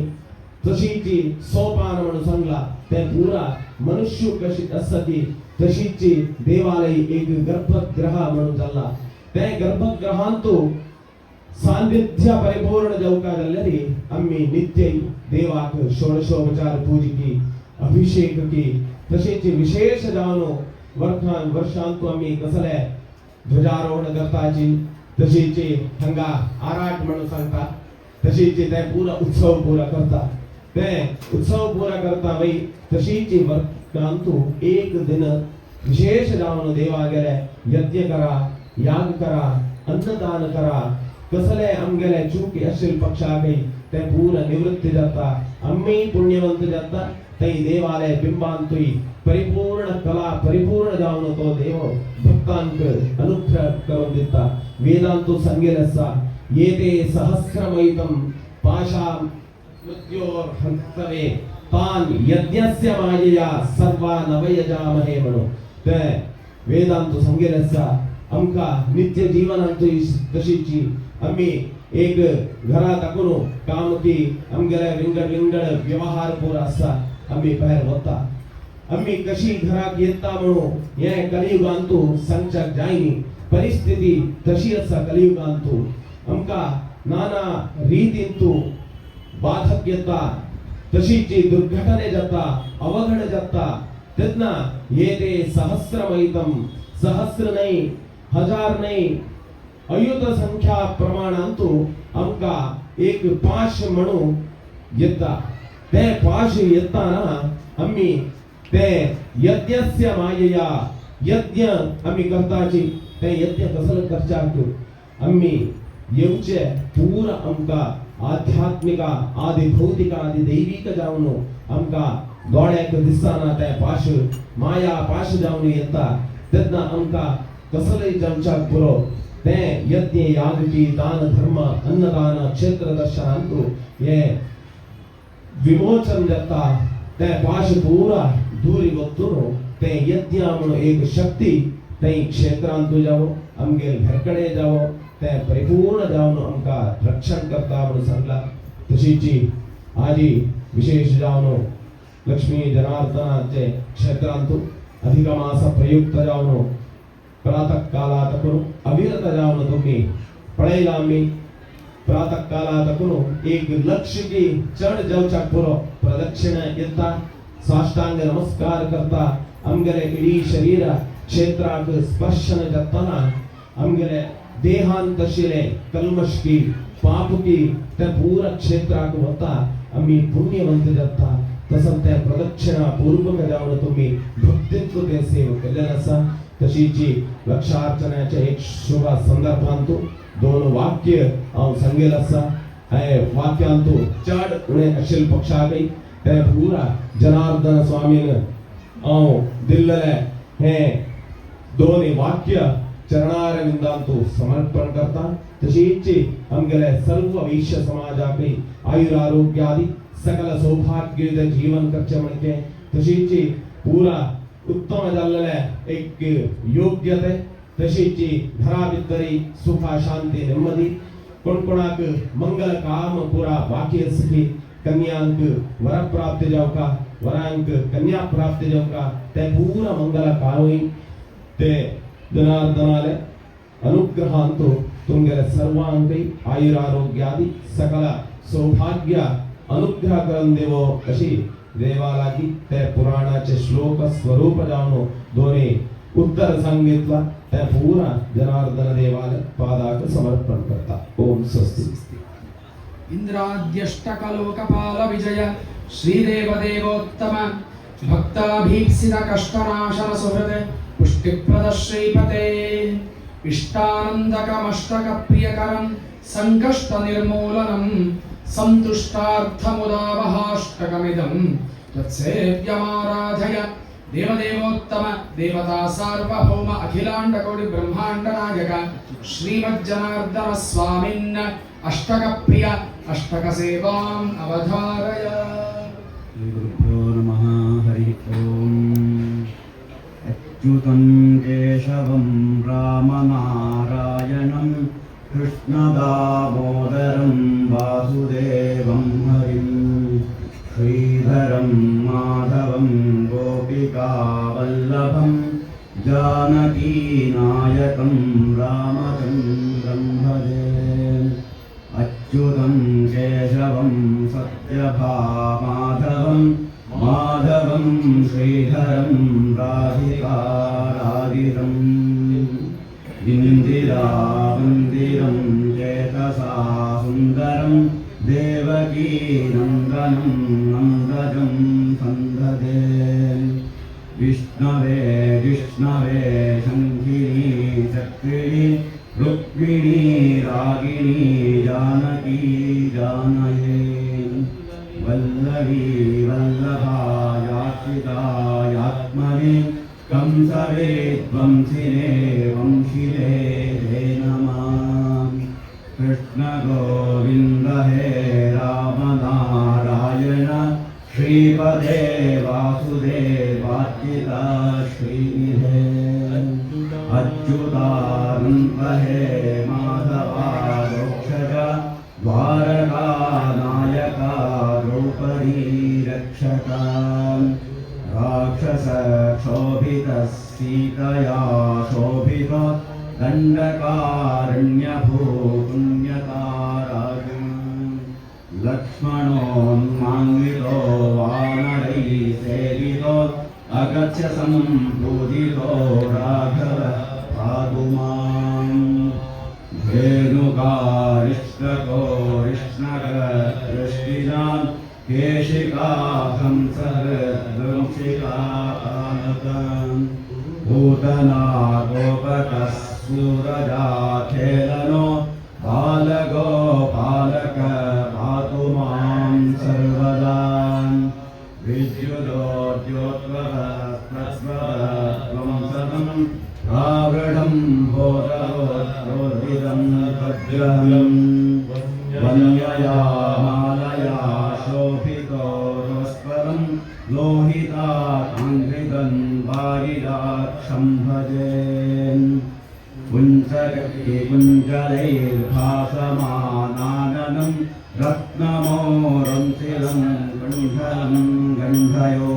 तशीच सोपान म्हणून सांगला ते पूरा मनुष्य कशी असती तशीच देवालय एक गर्भगृह म्हणून जाल्ला ते गर्भगृहांतू सान्निध्य परिपूर्ण जावका जाल्ल्यारी आम्ही नित्य देवाक षोडशोपचार पूजिकी अभिषेक की तशीच विशेष जावनो वर्षांतू आम्ही कसले ध्वजारोहण करताची तशीच हंगा आराट म्हणून सांगता तशीच ते पूरा उत्सव पूरा करता ते उत्सव पूरा करता वै तशीच वर्षांतू एक दिन विशेष जावनो देवा गेले यज्ञ करा याग करा अन्नदान करा कसले आमगेले चूक असेल पक्षाकय ते पूरा निवृत्ती जाता आम्ही पुण्यवंत जाता ते देवालय बिंबांतुई परिपूर्ण कला परिपूर्ण जावन तो देव भक्तांक अनुग्रह करून दिता वेदांतु संगेलसा येते सहस्रमयितं पाशा मृत्योर हंतवे तान यज्ञस्य मायया सर्वा नवयजामहे म्हणून ते वेदांतु संगेलसा आमका नित्य जीवनांत तशीची आम्ही एक घरा टाकून काम की आमगेले विंगड व्यवहार पूर आसा आम्ही बाहेर वता आम्ही कशी घराक येता म्हणून हे कलियुगांतू सांगच्याक जायनी परिस्थिती तशी आसा कलियुगांतू आमका नाना रीतींतू बाधक येता तशीची दुर्घटने जाता अवघड जाता तेतना हे ते सहस्रमयितम सहस्र नाही हजार नाही अयुत संख्या प्रमाणांतू आमका एक पाश म्हणून येता ते पाश येताना आम्ही ते यज्ञस्य मायया यज्ञ आम्ही करताची ते यज्ञ कसं करचाक आम्ही येवचे पूर्ण आमका आध्यात्मिका आदि भौतिक आदि दैविक जावन आमका दोळ्याक दिसताना ते पाश माया पाश जावन येता तेन्ना आमका कसलय जावच्याक पुरो ते यज्ञ यागची दान धर्म अन्नदान क्षेत्र दर्शनांतू हे विमोचन जाता ते पाश पूरा दूरी वतून ते यज्ञ म्हणून एक शक्ती ते क्षेत्रांतू जावो आमगे घरकडे जावो ते परिपूर्ण जावन आमका रक्षण करता म्हणून सांगला तशीची आजी विशेष जावन लक्ष्मी जनार्दनाचे क्षेत्रांतू अधिक मास प्रयुक्त जावन प्रातः कालातकून अविरत जावन तुम्ही पळयला आम्ही प्रातः कालातकून एक लक्ष्य की चढ जावच्याक पुरो प्रदक्षिण येता साष्टांग नमस्कार करता आमगेले इडी शरीर क्षेत्राक स्पर्शन जाताना आमगेले देहांत तशिले कल्मश की पाप की ते पूरा क्षेत्राक वता आम्ही पुण्यवंत जाता तसं त्या प्रदक्षिणा पूर्वक जावन तुम्ही भक्तित्व ते सेव केलेलं असा तशीची लक्षार्चनाच्या एक शुभ संदर्भांतू दोन वाक्य हांव सांगेल असा हे वाक्यांतू चढ उणे अशिल पक्षाकय ते पूरा जनार्दन स्वामीन हांव दिल्लेले हे दोन वाक्य चरणारविंदांतू समर्पण करता तशीची आमगेले सर्व वैश्य समाजाकय आयुरारोग्यादि सकल सौभाग्य जीवन करचे म्हणजे तशीची पूरा उत्तम जाल्लेले एक योग्यते तशीची घरा भितरी सुख शांती नेಮ್ಮದಿ कोणाक मंगल काम पूरा बाकी असकी कन्यांक वर प्राप्त जावका वरांक कन्या प्राप्त जावका ते पूरा मंगल कामई ते जनार्दनाले अनुग्रहांतो तुमगेले सर्वांकೈ आयुरारोग्यादि सकल सौभाग्य अनुग्रह करून देवो अशी देवालागी ते पुराणाचे श्लोक स्वरूप जावनो दोन्ही उत्तर सांगितला ते पूरा जनार्दन देवाला पादाक समर्पण करता ओम स्वस्ति इंद्राद्यष्टकलोकपाल विजय श्रीदेव देवोत्तम भक्ताभीप्सित कष्टनाशन सुहृद पुष्टिप्रद श्रीपते इष्टानंदकमष्टक प्रियकरं संकष्ट निर्मूलनं संतुष्टार्थमुदावहाष्टकमिदं तत्सेव्यमाराधय देवदेवोत्तम देवता सार्वभौम अखिलांड कोटि ब्रह्मांड नायक श्रीमज्जनार्दन स्वामिन् अष्टक प्रिय अष्टक सेवाम् अवधारय। गुरुभ्यो नमः हरि ओम्। अच्युतं केशवं रामनारायणं कृष्णदामोदरं वासुदेवं हरिं श्रीधरं माधवं गोपिकावल्लभं जानकीनायकं रामचन्द्रं भजे। अच्युतं केशवं सत्यभामाधवं माधवं श्रीधरं राधिकाराधितं इन्दिरामन्दिरं चेतसा सुन्दरं देवकी नन्दनं नन्दजं सन्ददे। विष्णवे विष्णवे शङ्खिनी चक्रिणी रुक्मिणी रागिणी जानकी जानये। वल्लवी वल्लभायात्मने कंसवेद्वंसिने वंशिले हे नमः। कृष्ण गोविन्द हे राम नारायण श्रीपदे वासुदेवाच्युता श्रीनिधे। अच्युता हे माधवा रोक्षज द्वारका नायका द्रौपदी रक्षका राक्षस क्षोभितः सीतया शोभित दण्डकारण्यभूपुण्यताराजन् लक्ष्मणोन्मान्वितो वानरैः सेवितो अगत्य सम्पूजितो राघव पातु माम् धेनुकारिष्टको कृष्णकृष्णिनान् केशिका हंसहृद्वंशिका आनतान् पूतना गोपकः सूरजा खेलनो बालगोपालक पातु मां सर्वदा विद्युदोद्योत्वरस्वरं सदं रावणं भोरोद्रोहितं वज्रहं वन्यया मालया शोभितो रोस्वरं लोहिताङ्घ्रितं वारिराक्षं भजे कुञ्जलैर्भासमानाननं रत्नमोरंसिलं गण्डलं गण्डयो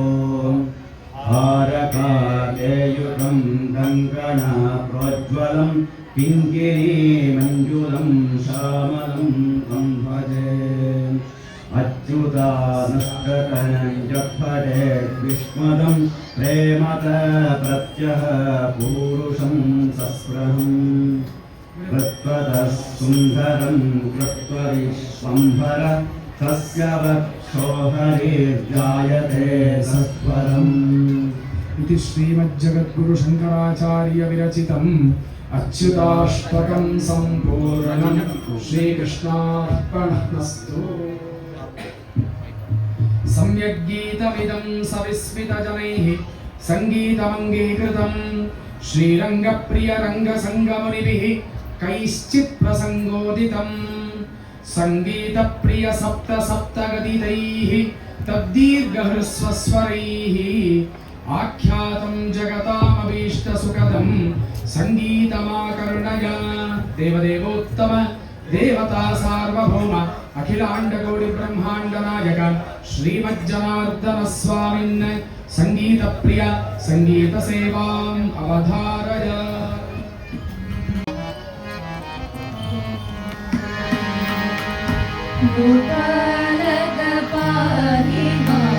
हारकालेयुतं कङ्कणप्रोज्ज्वलं किङ्किणीमञ्जुलं श्यामलं तं भजे अच्युतानुष्टकनञ्जफले विस्मदं प्रेमत प्रत्यह पूरुषं सस्रहं कृत्वतः सुन्दरं कृत्वरिश्वम्भर तस्य वक्षोहरिर्जायते सत्वरम् इति श्रीमज्जगद्गुरु शङ्कराचार्य विरचितम् अच्युताष्टकं सम्पूर्णं श्रीकृष्णार्पणमस्तु। सम्यग्गीतमिदं सविस्मितजनैः सङ्गीतमङ्गीकृतं श्रीरङ्गप्रियरङ्गसङ्गमुनिभिः कैश्चित् प्रसङ्गोदितं सङ्गीतप्रिय सप्तगदितैः तद्दीर्घहृस्वस्वरैः आख्यातं जगतामभीष्टसुखदं सङ्गीतमाकर्णय देवदेवोत्तम देवता सार्वभौम अखिलाण्डकोटि ब्रह्माण्डनायक श्रीमज्जनार्दन स्वामिन् सङ्गीतप्रिय सङ्गीतसेवाम् अवधारय। गोपालक पाहि मां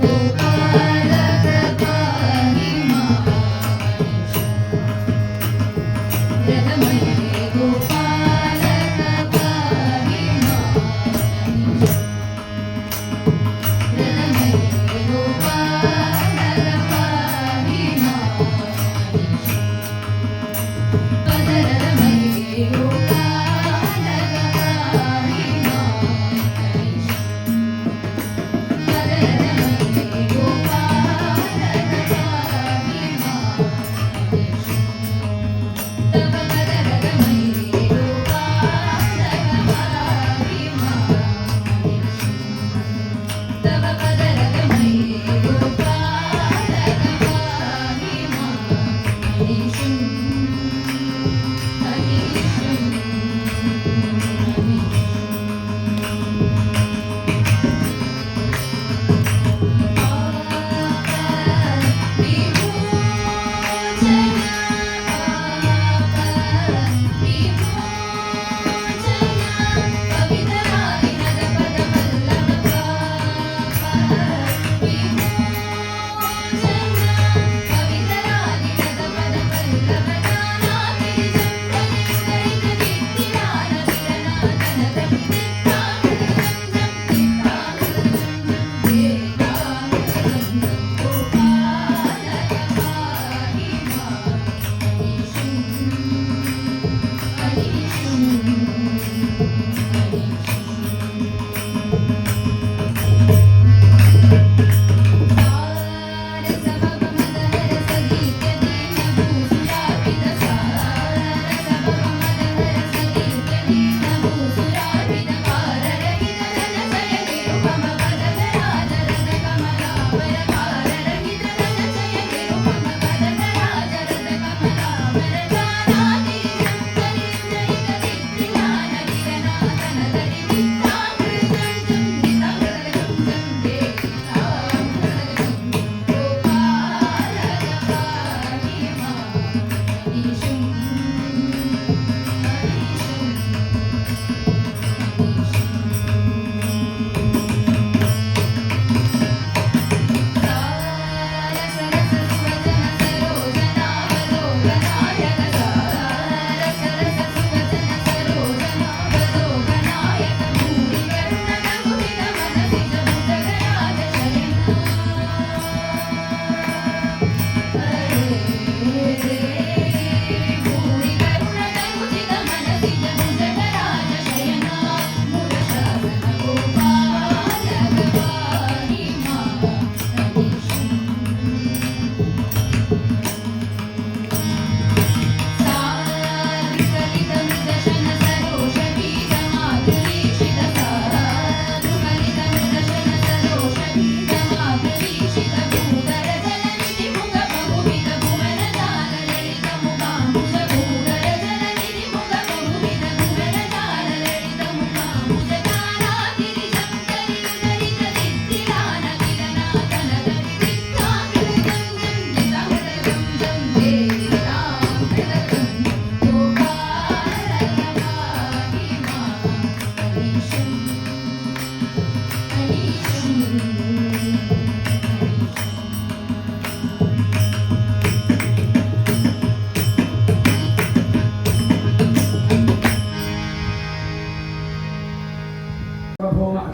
गोपालक पाहि मां जगमये गोपालक पाहि मां जगमये गोपालक पाहि मां पदरमये गोपालक पाहि मां पदरमये गोपालक पाहि मां तव पदरमये गोपालक पाहि मां तव पदरमये गोपालक पाहि मां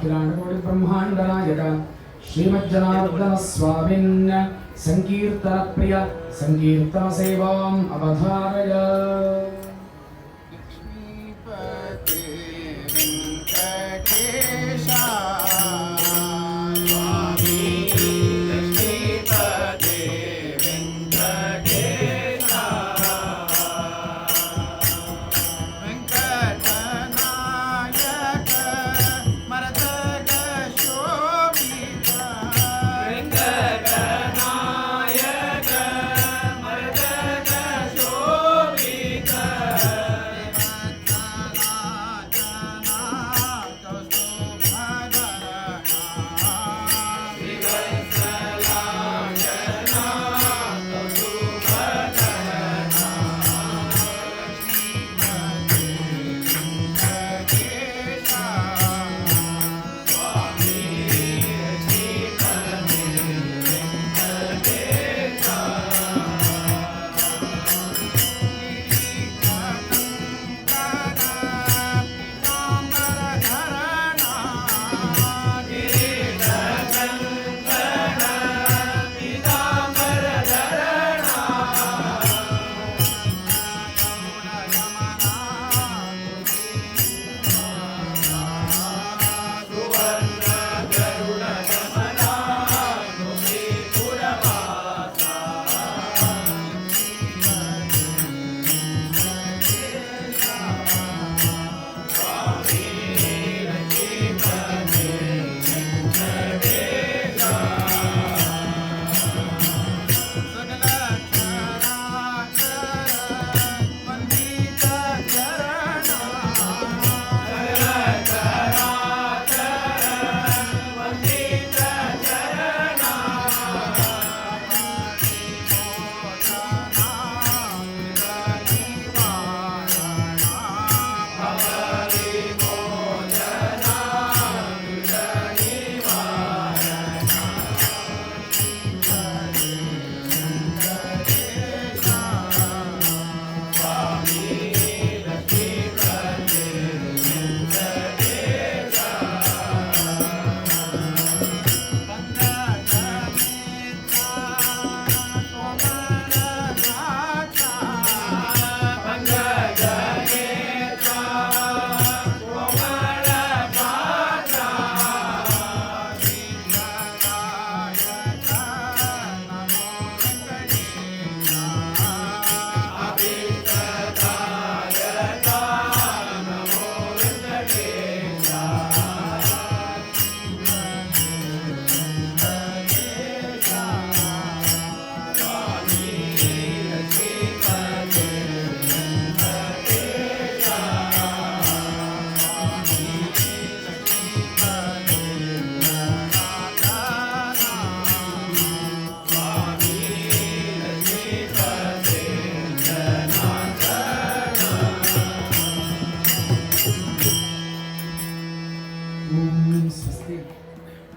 अखिलाण्डकोटिब्रह्माण्डनायक श्रीमज्जनार्दनस्वामिन् सङ्कीर्तनप्रिय सङ्कीर्तनसेवाम् अवधारय। लक्ष्मीपते वेङ्कटेशा स्वामी लक्ष्मीपते वेङ्कटेशा वेङ्कटनायक मरदग शोभित वेङ्कटनायक मरदग शोभित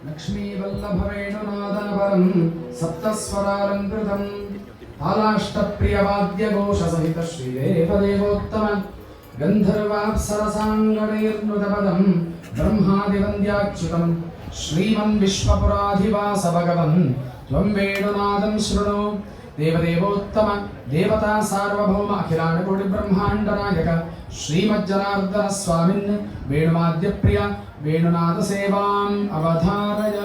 लक्ष्मीवल्लभवेणुनादनवरं सप्तस्वरालङ्कृतं तालाष्टप्रियवाद्यघोषसहित श्रीदेवदेवोत्तम गन्धर्वाप्सरसाङ्गणैर्नृतपदं ब्रह्मादिवन्द्याच्युतं श्रीमन्विश्वपुराधिवास भगवन् त्वं वेणुनादं शृणु। देवदेवोत्तम देवता सार्वभौम अखिलाण्डकोटिब्रह्माण्डनायक श्रीमज्जनार्दनस्वामिन् वेणुवाद्यप्रिय वेणुनादसेवाम् अवधारय।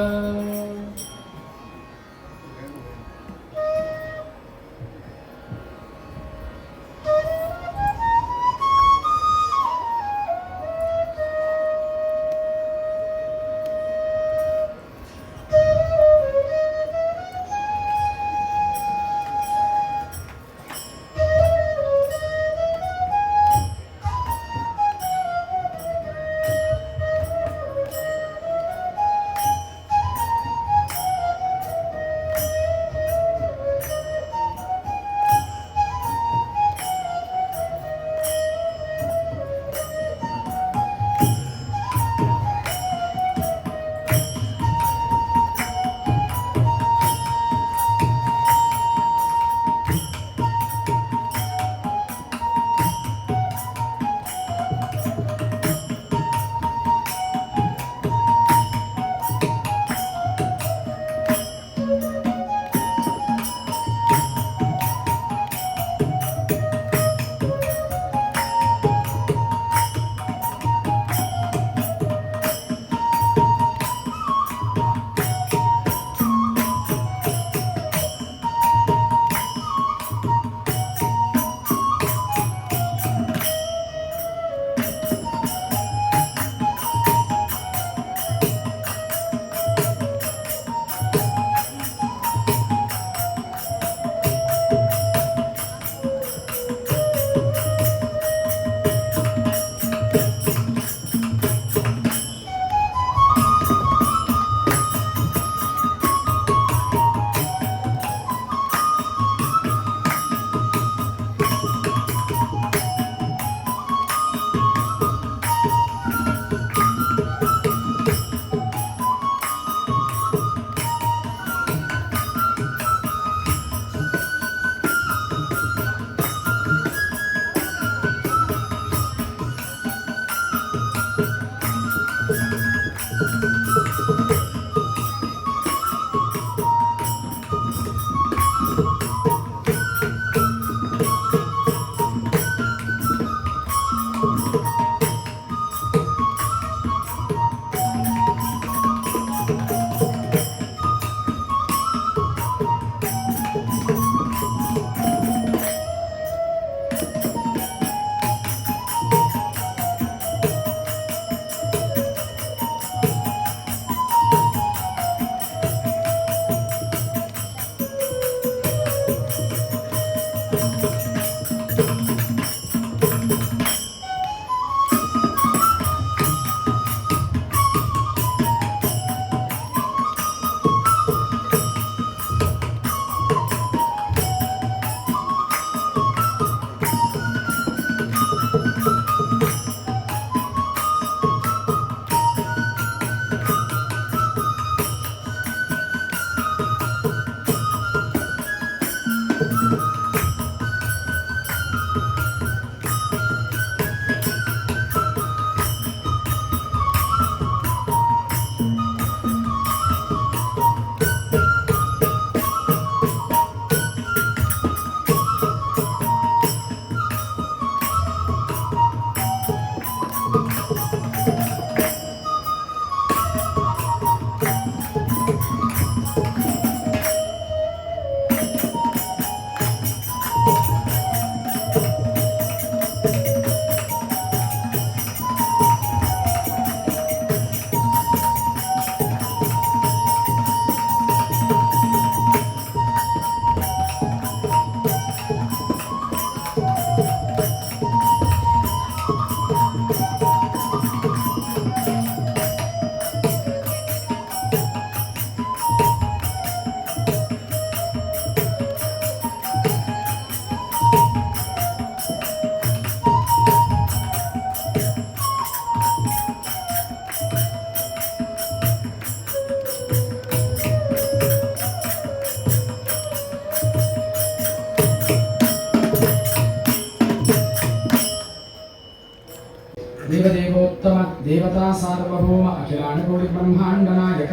देवदेवोत्तम देवता सार्वभौम अखिलांडकोटि ब्रह्मांड नायक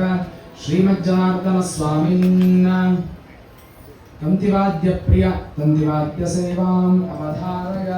श्रीमज्जनार्दन स्वामिन् तंतिवाद्य प्रिय तंतिवाद्य सेवाम् अवधारय।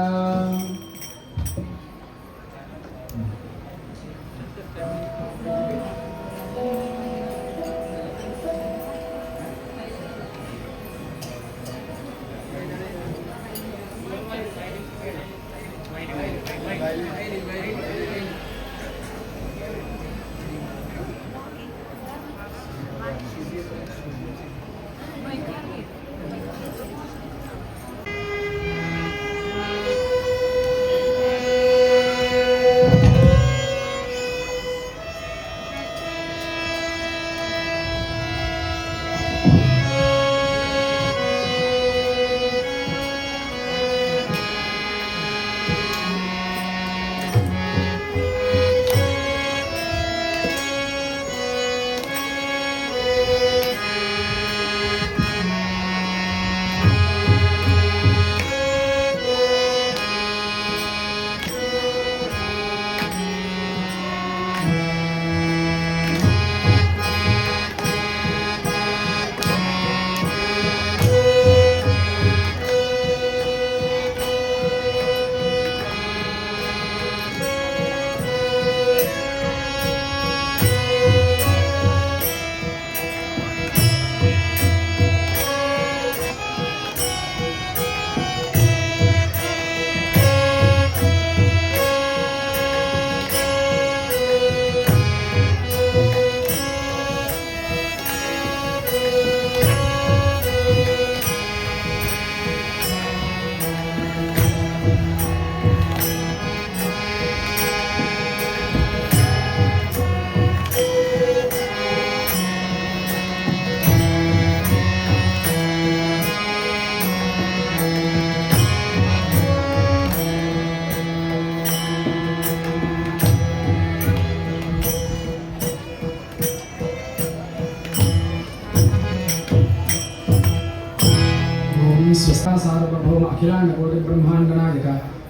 स्वस्ता सार्वभौम अखिलांडकोटि ब्रह्मांड नायक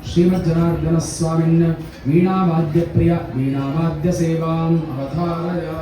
श्रीमज्जनार्दन स्वामिन् वीणावाद्य प्रिय वीणावाद्य सेवाम् अवधारय।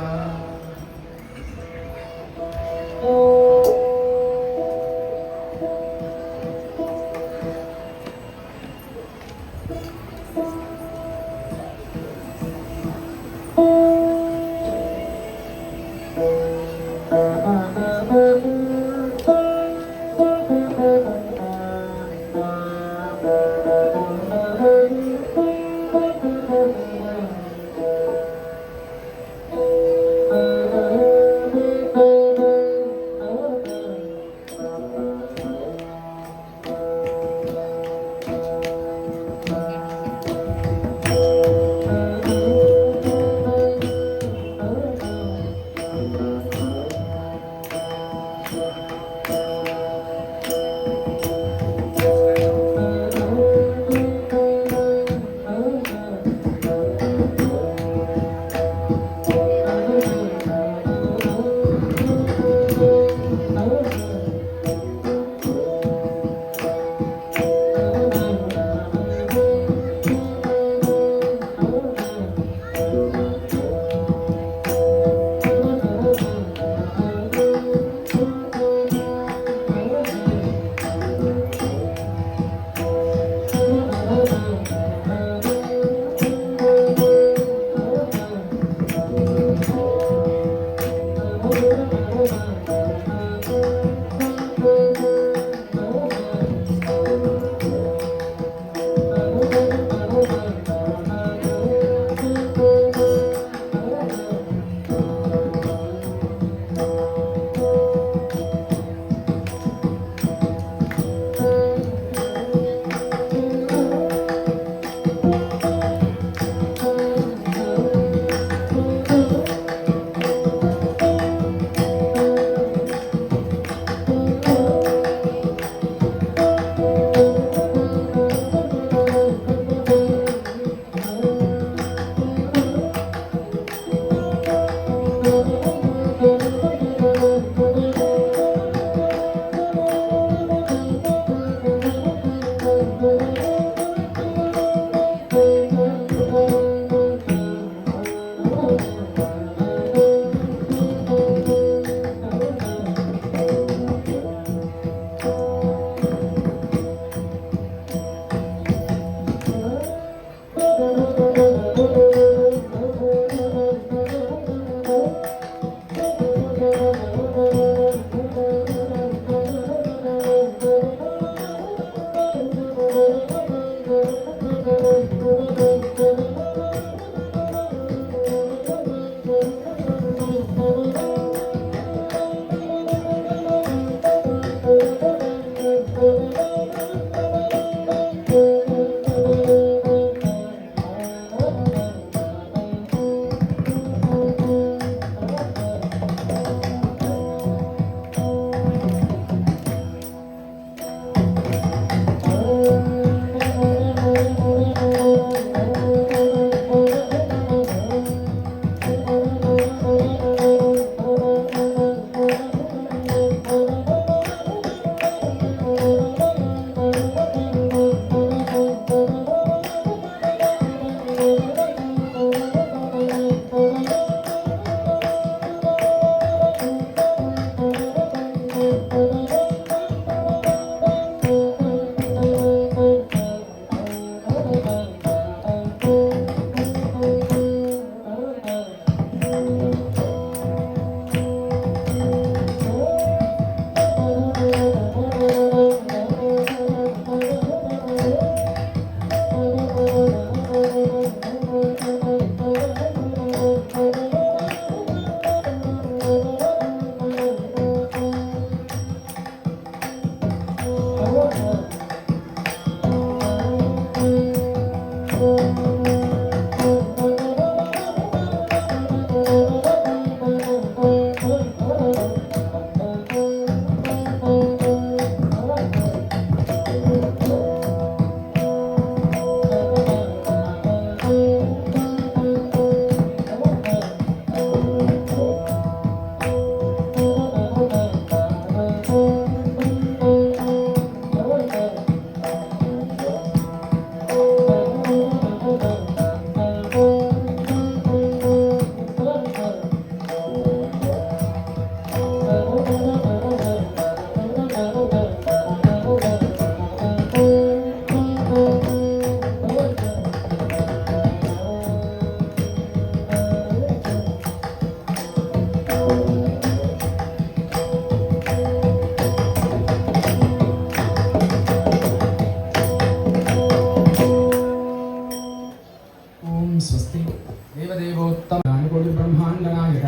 देवदेवोत्तम कोटि ब्रह्मांड नायक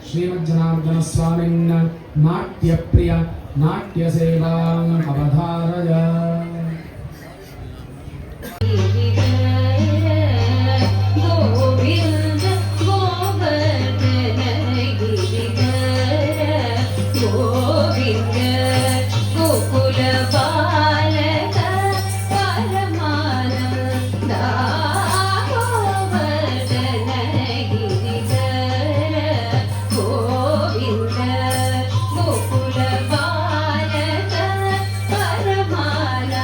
श्रीमज्जनार्दन स्वामिन् नाट्यप्रिय नाट्यसेवाम् अवधारय। गोविंद गोवर्धन गिरिधर गोविंद गोकुल बालक परमानंद गोवर्धन गिरिधर गोविंद गोकुल बालक परमानंद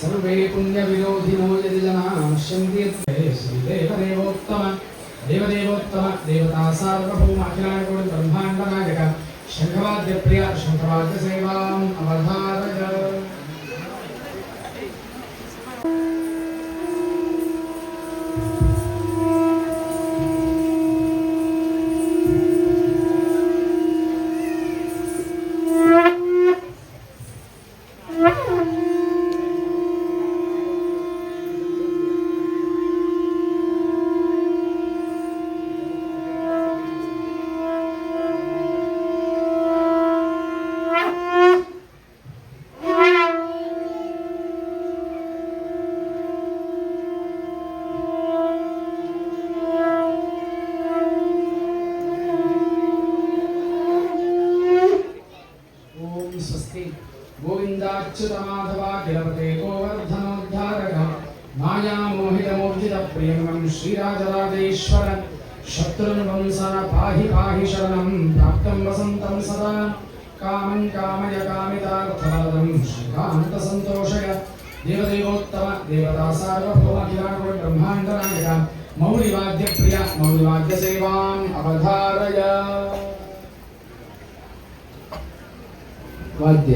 सर्वे पुण्यविरोधिनो यदि जनाः पश्यन्ति श्रीदेवदेवोत्तम देवदेवोत्तम देवता सार्वभौम अखिलाण्डकोटि ब्रह्माण्डनायक शङ्खवाद्यप्रिय शङ्खवाद्यसेवाम् अवधारय। स्वस्ति गोविन्दाच्युतमाधवा किलपते गोवर्धनोद्धारक मायामोहितमोर्जितप्रियं श्रीराजराजेश्वर शत्रुन्वंसन पाहि पाहि शरणं प्राप्तं वसन्तं सदा कामं कामय कामितार्थवरदं श्रीकान्तसन्तोषय देवदेवोत्तम देवता सार्वभौम अखिलाण्डकोटि ब्रह्माण्डनायक मौलिवाद्यप्रिय मौलिवाद्यसेवाम् अवधारय। वाद्य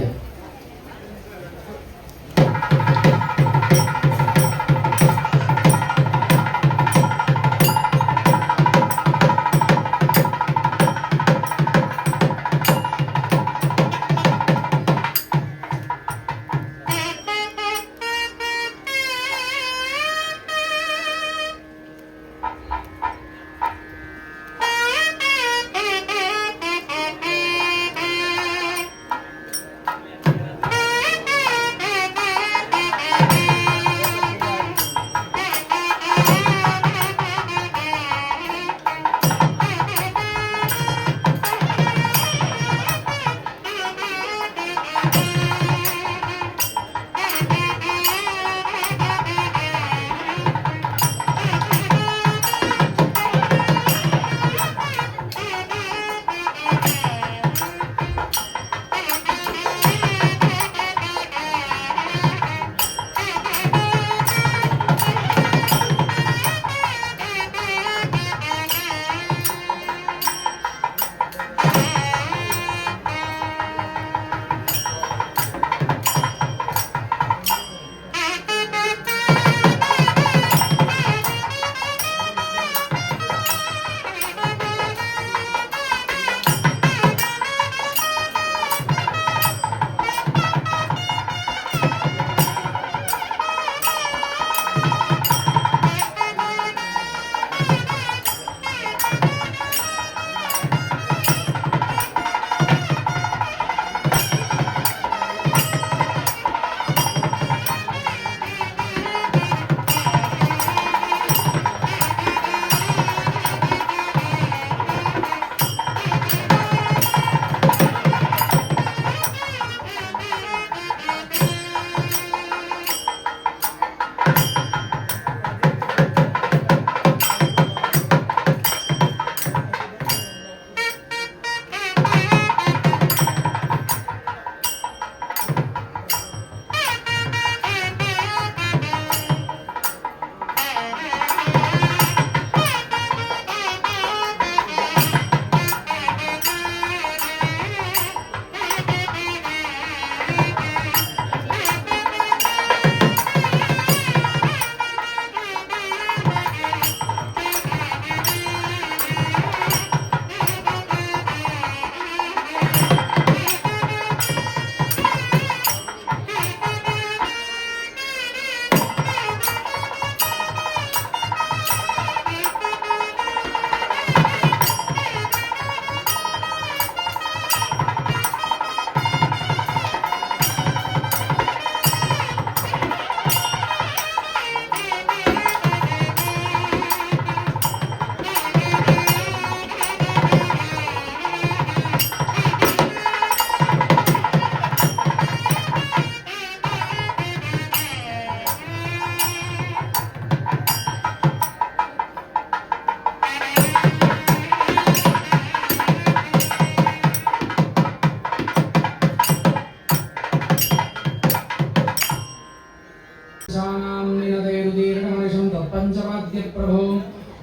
शानाम्निनदैरुदीर्घमनिशं तत्पञ्चवाद्यप्रभो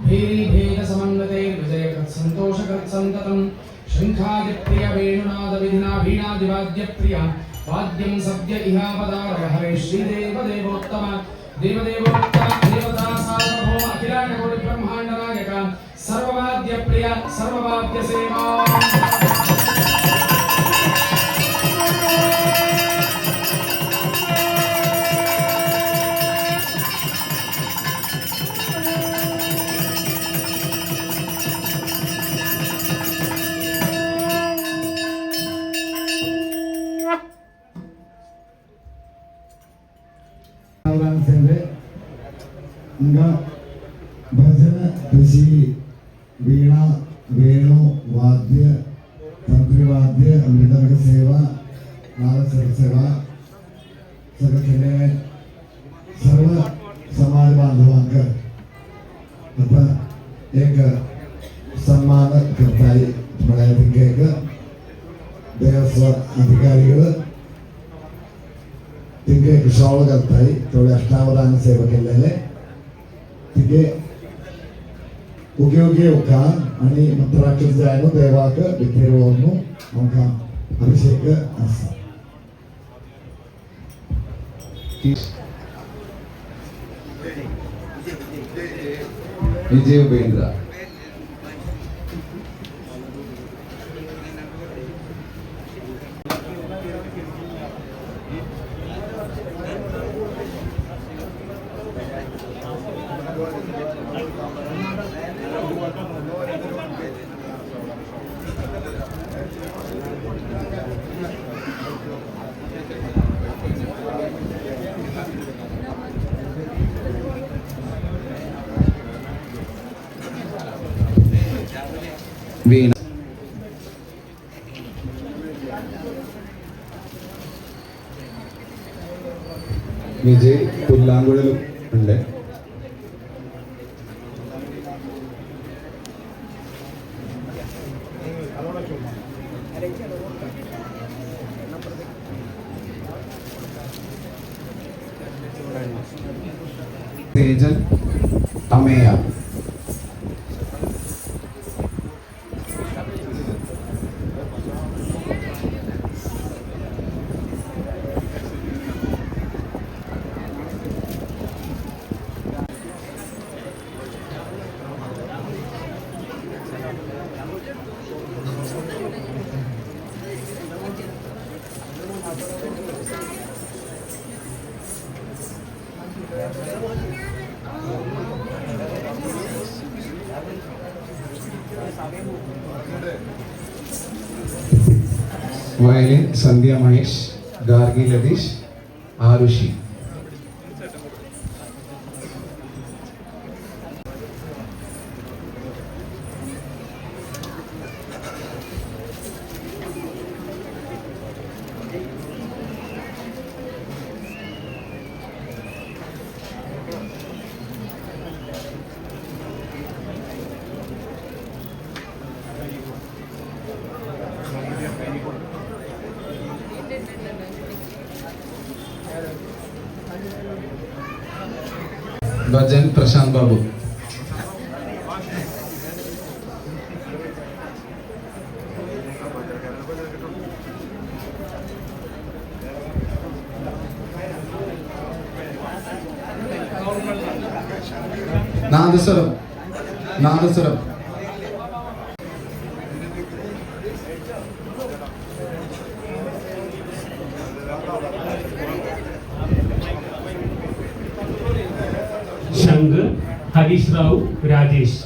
भीरिभेदसमन्वितैर्विजयकृत्सन्तोषकृत्सन्ततं शङ्खादिप्रियवेणुनादविधिना वीणादिवाद्यप्रिय वाद्यं सद्य इहापदारय हरे श्रीदेवदेवोत्तम देवदेवोत्तम देवता सार्वभौम अखिलाण्डकोटिब्रह्माण्डनायक सर्ववाद्यप्रिय सर्ववाद्यसेवा भजन कृषि वीणा वेणु वाद्य तंत्रवाद्य मृदंग सेवा नारद सेवा सगळे सर्व समाज बांधवांक आता एक सन्मान करताई म्हणायला देवस्थ अधिकारिಗಳು तिथे शाळ करताई थोडे अष्टावधान सेवा केलेले तिथे उगे होका आणि मंत्राक्षर जायनो देवाक भितरवनु आमका अभिषेक आसा विजय उपेंद्र വീണ വിജയ് പുല്ലാങ്കുഴലും ഉണ്ട്. തേജൻ അമേയ വയലിൻ സന്ധ്യ മഹേഷ്, ഗാർഗി ലതീഷ്, ആരുഷി. ഭജൻ പ്രശാന്ത് ബാബു. നാദസ്വരം നാദസ്വരം ശങ്കർ, ഹരീഷ് റാവു, രാജേഷ്.